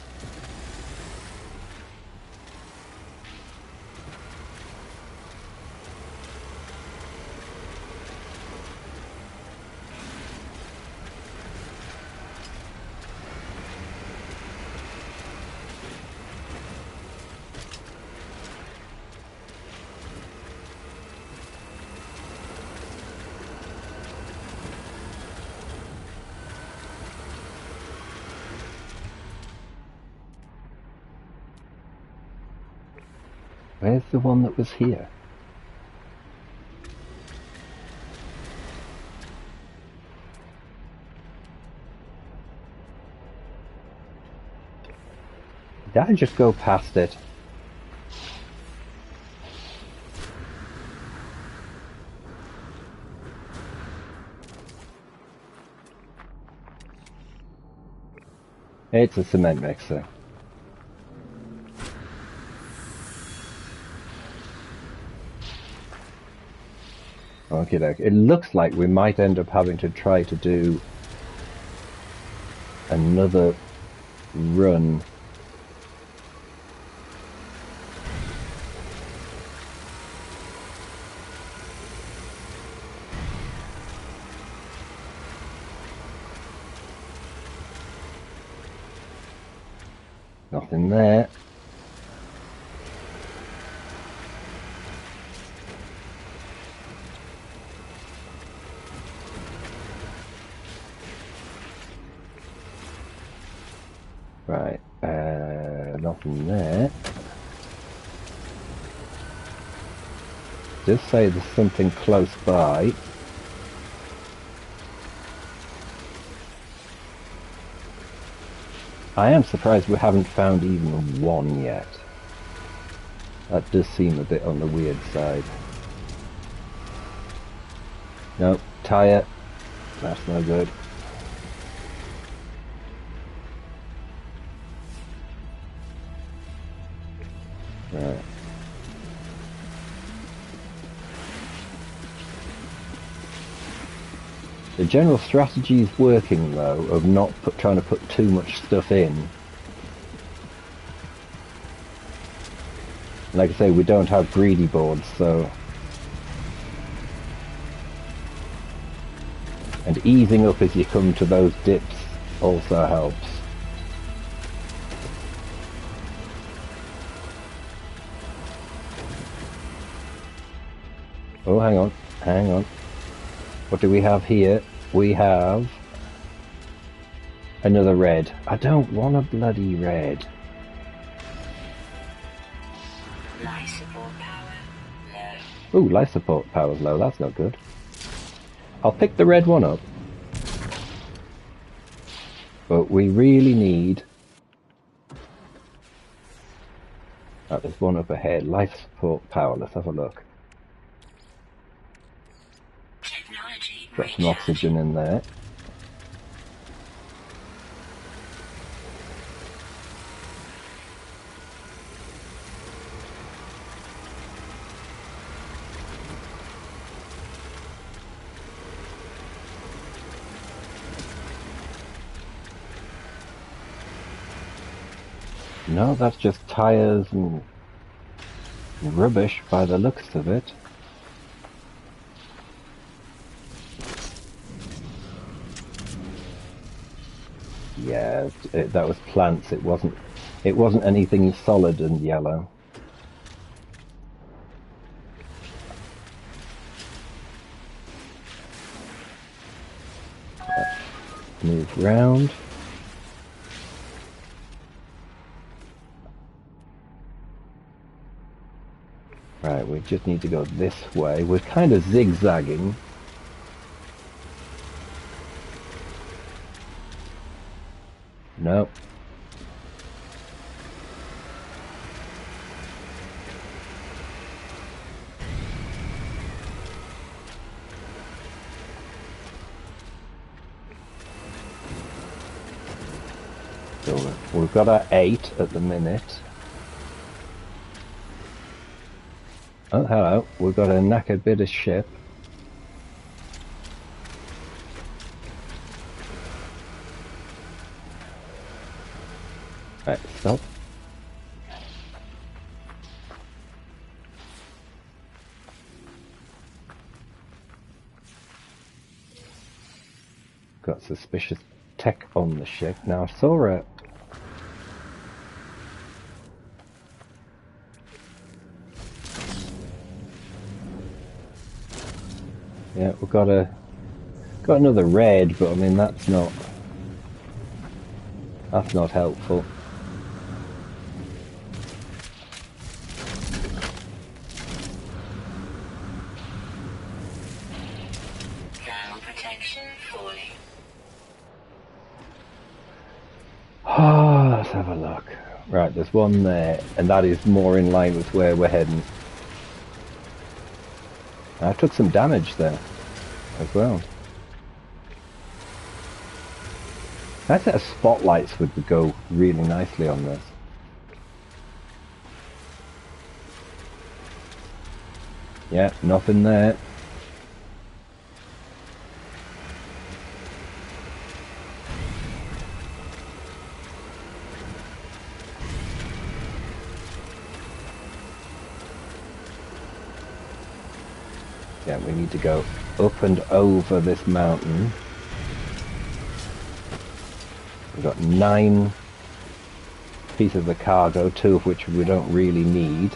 Where's the one that was here? Did I just go past it? It's a cement mixer. Okay, it looks like we might end up having to try to do another run. Nothing there. Right, nothing there. Just say there's something close by. I am surprised we haven't found even one yet. That does seem a bit on the weird side. Nope, tyre. That's no good. Right. The general strategy is working though, of not trying to put too much stuff in. Like I say, we don't have greedy boards, so... And easing up as you come to those dips also helps. Oh, hang on, hang on. What do we have here? We have another red. I don't want a bloody red. Life support power low. Ooh, life support power's low. That's not good. I'll pick the red one up. But we really need... Oh, there's one up ahead. Life support power. Let's have a look. Got some oxygen in there. No, that's just tires and rubbish by the looks of it. Yeah, that was plants. It wasn't anything solid and yellow. Move round. Right, we just need to go this way. We're kind of zigzagging. Nope. So we've got our 8 at the minute. Oh, hello. We've got a knackered bit of ship. Right, stop. Got suspicious tech on the ship. Now I saw a... Yeah, we've got another red, but I mean that's not helpful. Thermal protection falling. Ah, let's have a look. Right, there's one there, and that is more in line with where we're heading. I took some damage there as well. That set of spotlights would go really nicely on this. Yeah, nothing there. Yeah, we need to go up and over this mountain. We've got 9 pieces of cargo, 2 of which we don't really need.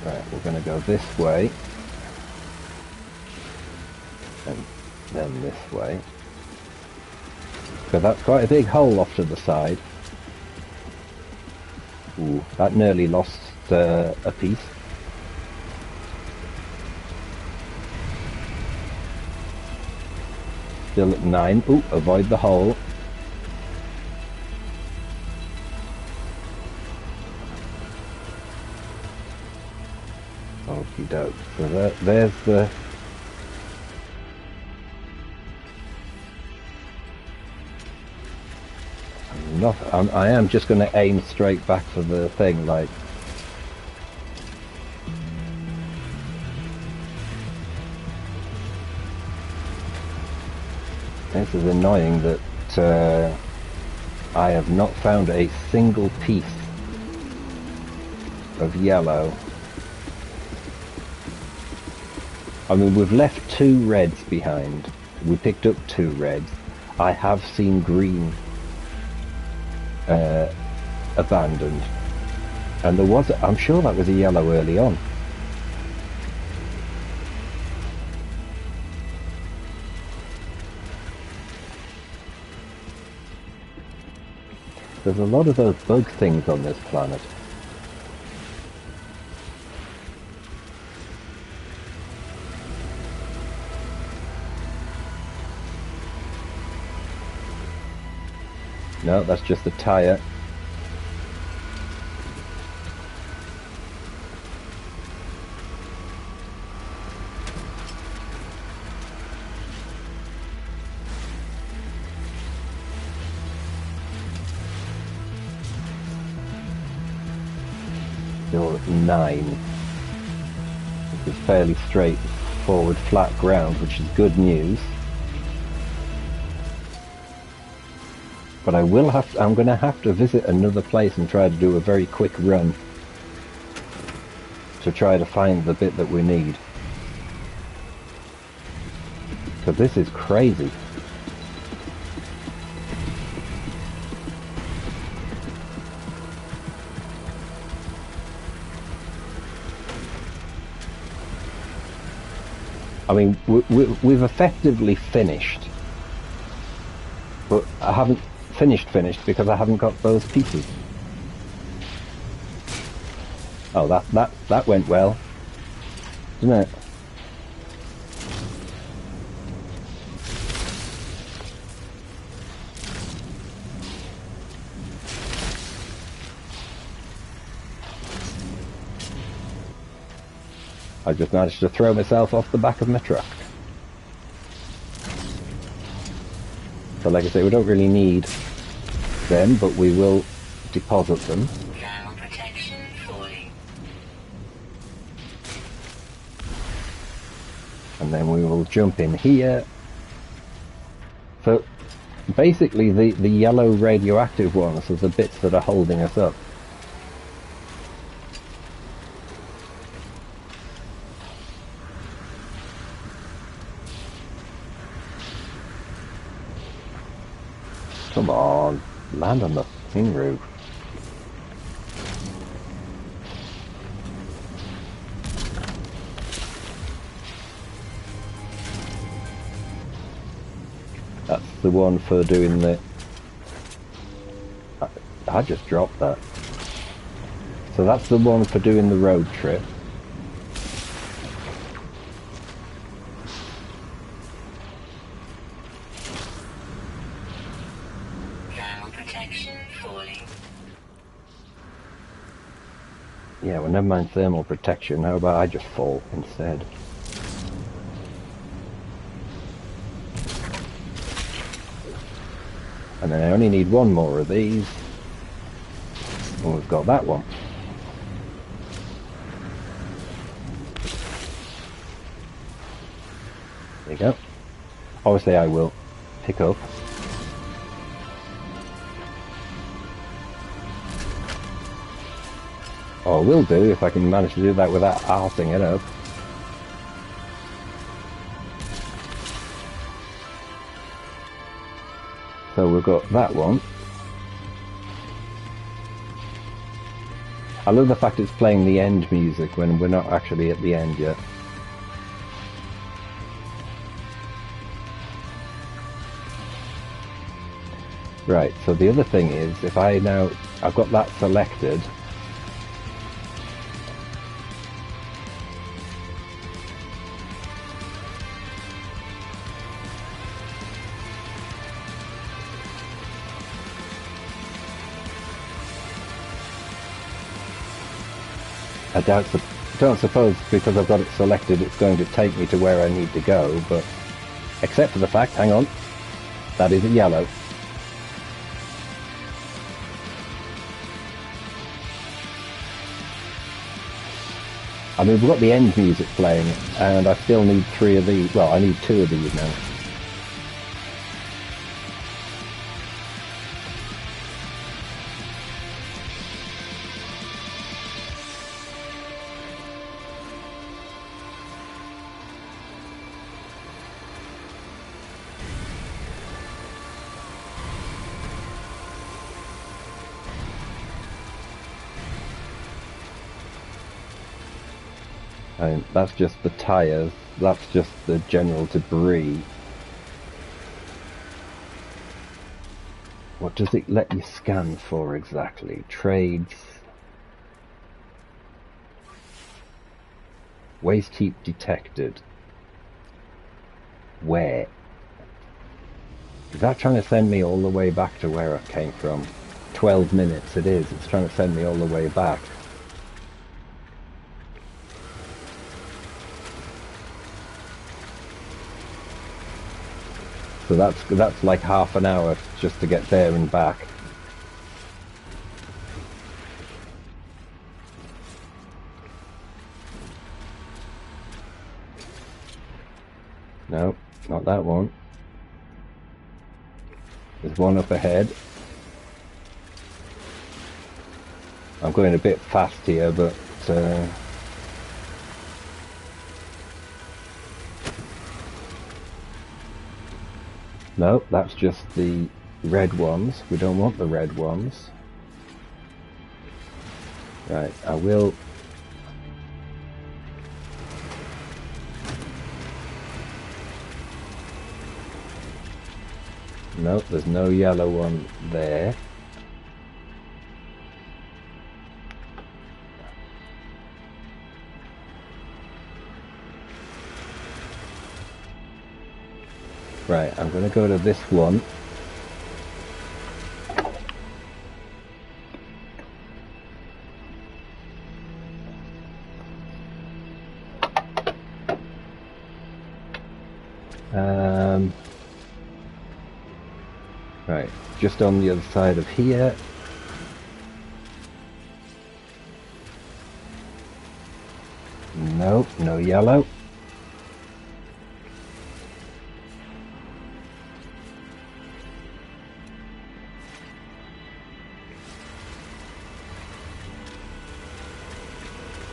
Right, we're going to go this way. And then this way. So that's quite a big hole off to the side. Ooh, that nearly lost a piece. Still at 9. Ooh, avoid the hole. Okie doke. So there's the... I am just going to aim straight back for the thing, like... This is annoying that I have not found a single piece of yellow. I mean, we've left 2 reds behind. We picked up 2 reds. I have seen green abandoned, and there was, I'm sure that was a yellow early on. There's a lot of those bug things on this planet. No, that's just a tire. 9. It's fairly straightforward, flat ground, which is good news. But I'm going to have to visit another place and try to do a very quick run to try to find the bit that we need. Because this is crazy. I mean, we've effectively finished, but I haven't finished because I haven't got those pieces. Oh, that went well, didn't it? I just managed to throw myself off the back of my truck. So like I say, we don't really need them, but we will deposit them. Thermal protection falling. And then we will jump in here. So basically the yellow radioactive ones are the bits that are holding us up. Come on, land on the thing roof. That's the one for doing the... I just dropped that. So that's the one for doing the road trip. Yeah, well, never mind thermal protection. How about I just fall instead? And then I only need one more of these. And we've got that one. There you go. Obviously I will pick up. Or I will do if I can manage to do that without arsing it up. So we've got that one. I love the fact it's playing the end music when we're not actually at the end yet. Right, so the other thing is, if I've got that selected. I don't suppose because I've got it selected it's going to take me to where I need to go, but except for the fact, hang on, that is a yellow. I mean, we've got the end music playing, and I still need 3 of these. Well, I need 2 of these now. And that's just the tyres, that's just the general debris. What does it let you scan for exactly? Trades. Waste heap detected. Where? Is that trying to send me all the way back to where I came from? 12 minutes it is, it's trying to send me all the way back. So that's like half an hour just to get there and back. No, not that one. There's one up ahead. I'm going a bit fast here, but no, that's just the red ones. We don't want the red ones. Right, I will... Nope, there's no yellow one there. Right, I'm going to go to this one. Right, just on the other side of here. Nope, no yellow.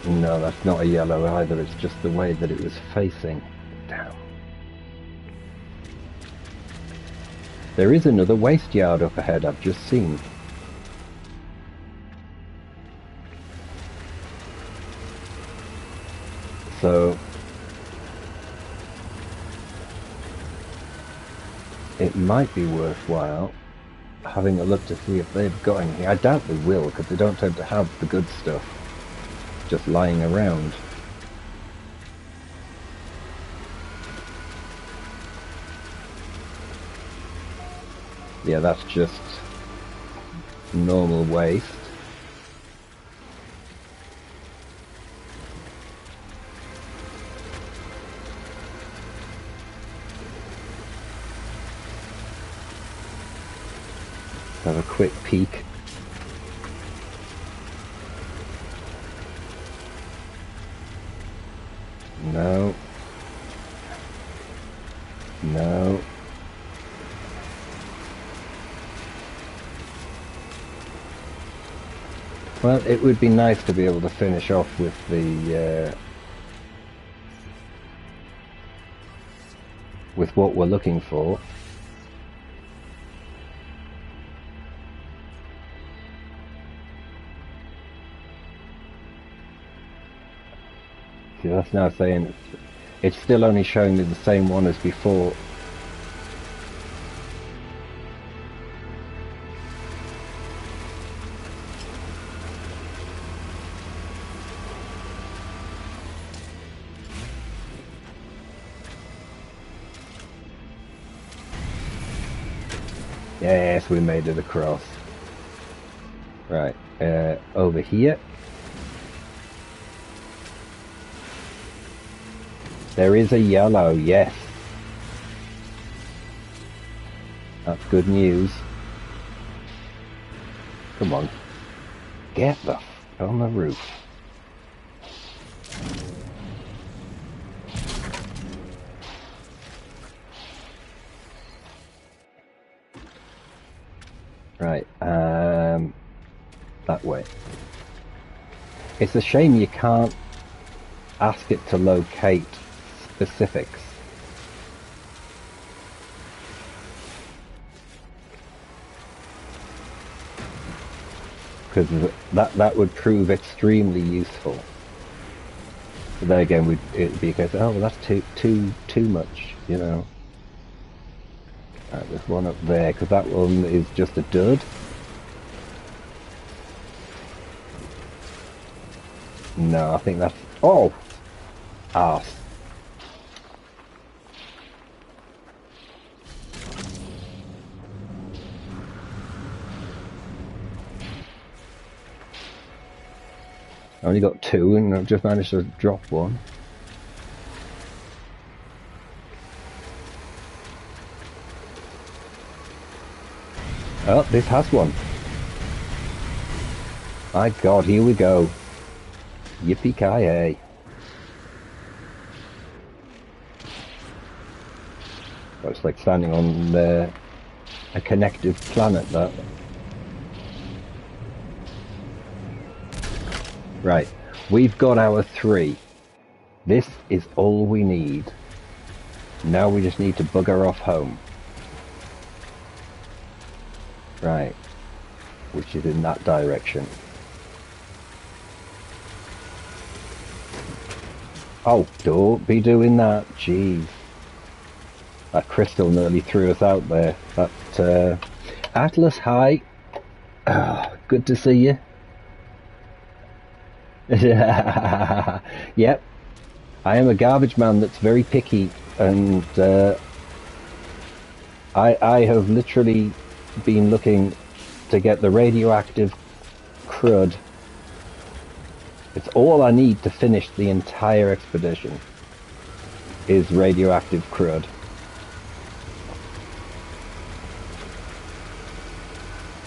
No, that's not a yellow either, it's just the way that it was facing. Damn. There is another waste yard up ahead, I've just seen. So it might be worthwhile having a look to see if they've got anything. I doubt they will, because they don't tend to have the good stuff just lying around. Yeah, that's just normal waste. Have a quick peek. No. No. Well, it would be nice to be able to finish off with the with what we're looking for. See, that's now saying it's still only showing me the same one as before. Yes, we made it across. Right, over here. There is a yellow, yes. That's good news. Come on. Get the f on the roof. Right, that way. It's a shame you can't ask it to locate specifics. Because that would prove extremely useful. But then again, it'd be a case of, oh, well, that's too much, you know. Right, there's one up there, because that one is just a dud. No, I think that's... Oh! Arse. I only got two, and I've just managed to drop one. Oh, this has one. My God, here we go. Yippee-ki-yay. Well, it's like standing on a connective planet, that. Right, we've got our 3. This is all we need. Now we just need to bugger off home. Right, which is in that direction. Oh, don't be doing that, jeez. That crystal nearly threw us out there. That, Atlas, hi. Oh, good to see you. Yep. I am a garbage man that's very picky, and I have literally been looking to get the radioactive crud. It's all I need to finish the entire expedition is radioactive crud.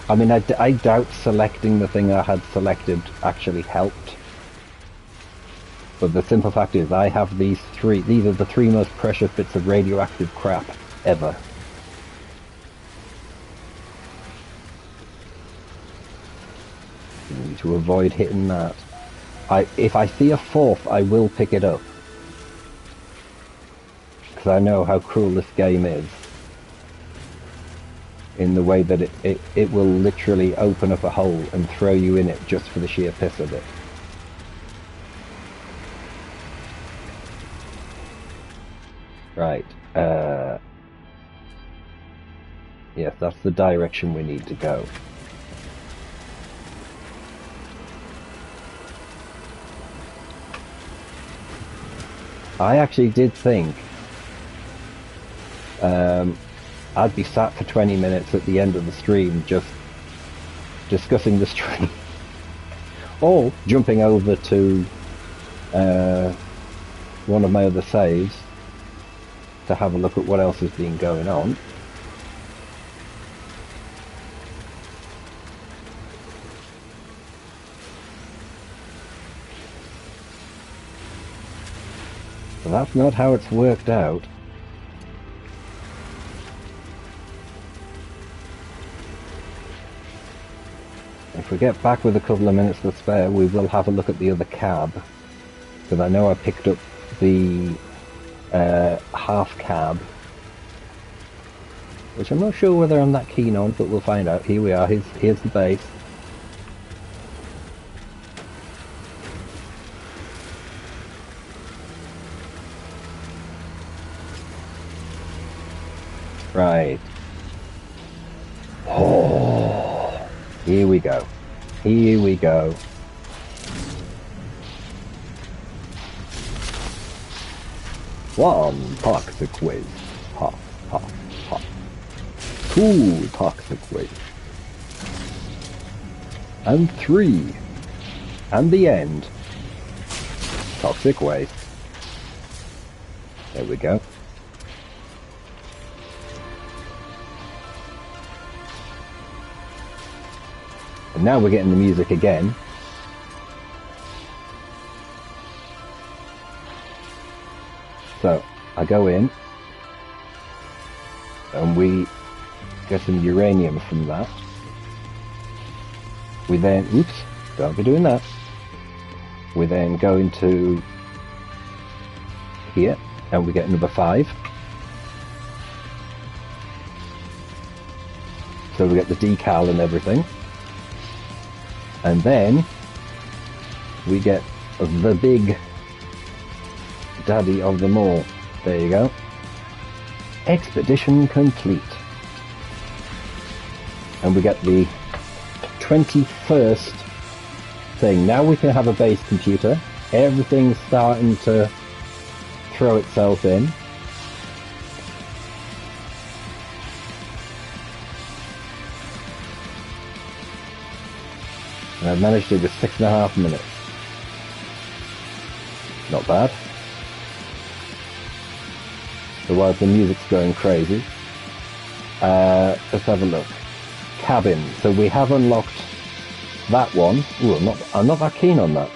I mean, I doubt selecting the thing I had selected actually helped. But the simple fact is, I have these 3. These are the 3 most precious bits of radioactive crap ever. You need to avoid hitting that. If I see a 4th, I will pick it up. Because I know how cruel this game is. In the way that it will literally open up a hole and throw you in it just for the sheer piss of it. Right, yes, that's the direction we need to go. I actually did think I'd be sat for 20 minutes at the end of the stream just discussing the stream. Or jumping over to one of my other saves to have a look at what else has been going on. But that's not how it's worked out. If we get back with a couple of minutes to spare, we will have a look at the other cab. Because I know I picked up the half cab, which I'm not sure whether I'm that keen on, but we'll find out. Here we are, here's the base. Right. Oh, here we go. Here we go. One toxic waste. Ha, ha, ha. 2 toxic waste. And 3. And the end. Toxic waste. There we go. And now we're getting the music again. So, I go in, and we get some uranium from that. We then, oops, don't be doing that. We then go into here, and we get number 5. So we get the decal and everything. And then we get the big daddy of them all. There you go. Expedition complete. And we get the 21st thing. Now we can have a base computer. Everything's starting to throw itself in. And I've managed to do 6.5 minutes. Not bad. Otherwise the music's going crazy. Let's have a look. Cabin. So we have unlocked that one. Ooh, I'm not that keen on that.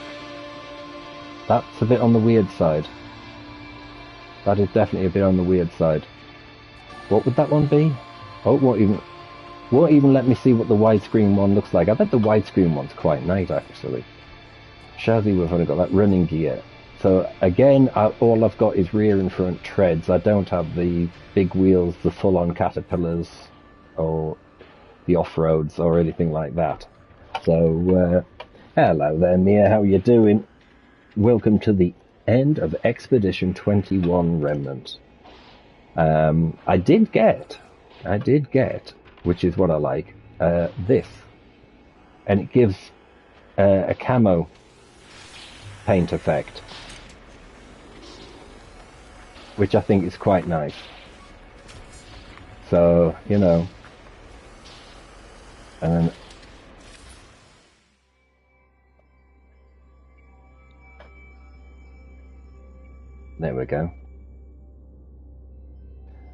That's a bit on the weird side. That is definitely a bit on the weird side. What would that one be? Oh, it won't even let me see what the widescreen one looks like. I bet the widescreen one's quite nice, actually. Shazzy, we've only got that running gear. So again, all I've got is rear and front treads. I don't have the big wheels, the full-on Caterpillars, or the off-roads, or anything like that. So, hello there, Mia. How you doing? Welcome to the end of Expedition 21 Remnant. I did get, which is what I like, this. And it gives a camo paint effect, which I think is quite nice. So, you know, and there we go.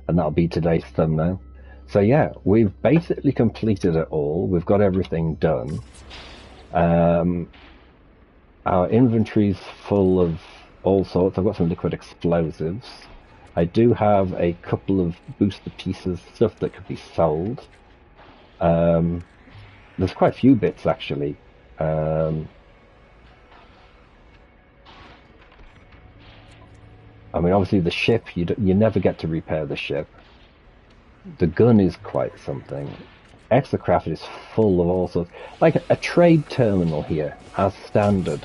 And that'll be today's thumbnail. So yeah, we've basically completed it all. We've got everything done. Our inventory's full of all sorts. I've got some liquid explosives. I do have a couple of booster pieces, stuff that could be sold. There's quite a few bits, actually. I mean, obviously the ship, you never get to repair the ship. The gun is quite something. Exocraft is full of all sorts. Like a trade terminal here, as standard.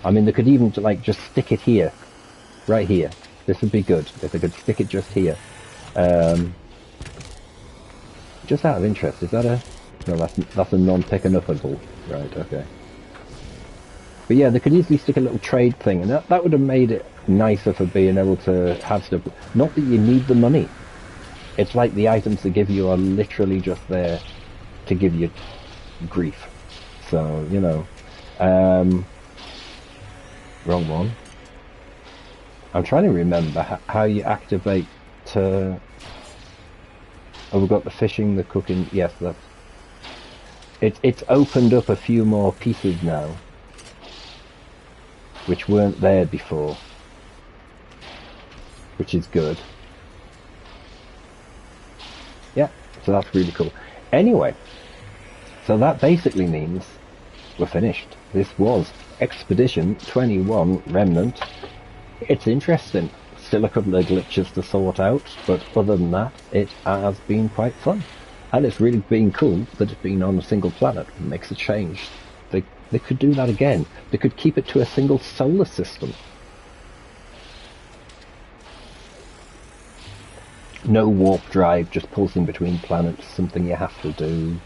I mean, they could even like just stick it here, right here. This would be good if they could stick it just here. Just out of interest, is that a... No, that's a non-picking-up-able. Right, okay. But yeah, they could easily stick a little trade thing, and that would have made it nicer for being able to have stuff. Not that you need the money. It's like the items they give you are literally just there to give you grief. So, you know. Wrong one. I'm trying to remember how you activate to... Oh, we've got the fishing, the cooking. Yes, that's... It's opened up a few more pieces now, which weren't there before, which is good. Yeah, so that's really cool. Anyway, so that basically means we're finished. This was Expedition 21 Remnant. It's interesting. Still a couple of glitches to sort out, but other than that, it has been quite fun. And it's really been cool that it's been on a single planet. It makes a change. They could do that again. They could keep it to a single solar system. No warp drive, just pulsing between planets, something you have to do.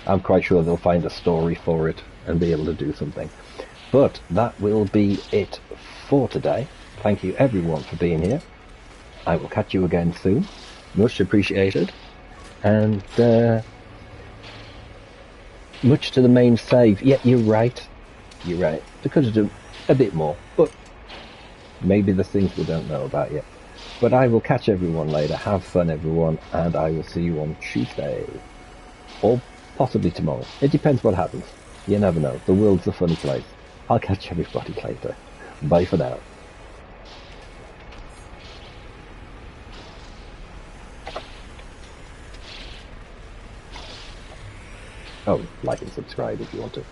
I'm quite sure they'll find a story for it and be able to do something. But that will be it for today. Thank you everyone for being here. I will catch you again soon. Much appreciated. And much to the main save. Yeah, you're right. You're right. They could have done a bit more, but maybe there's things we don't know about yet. But I will catch everyone later. Have fun, everyone, and I will see you on Tuesday. Or possibly tomorrow. It depends what happens. You never know. The world's a funny place. I'll catch everybody later. Bye for now. Oh, like and subscribe if you want to.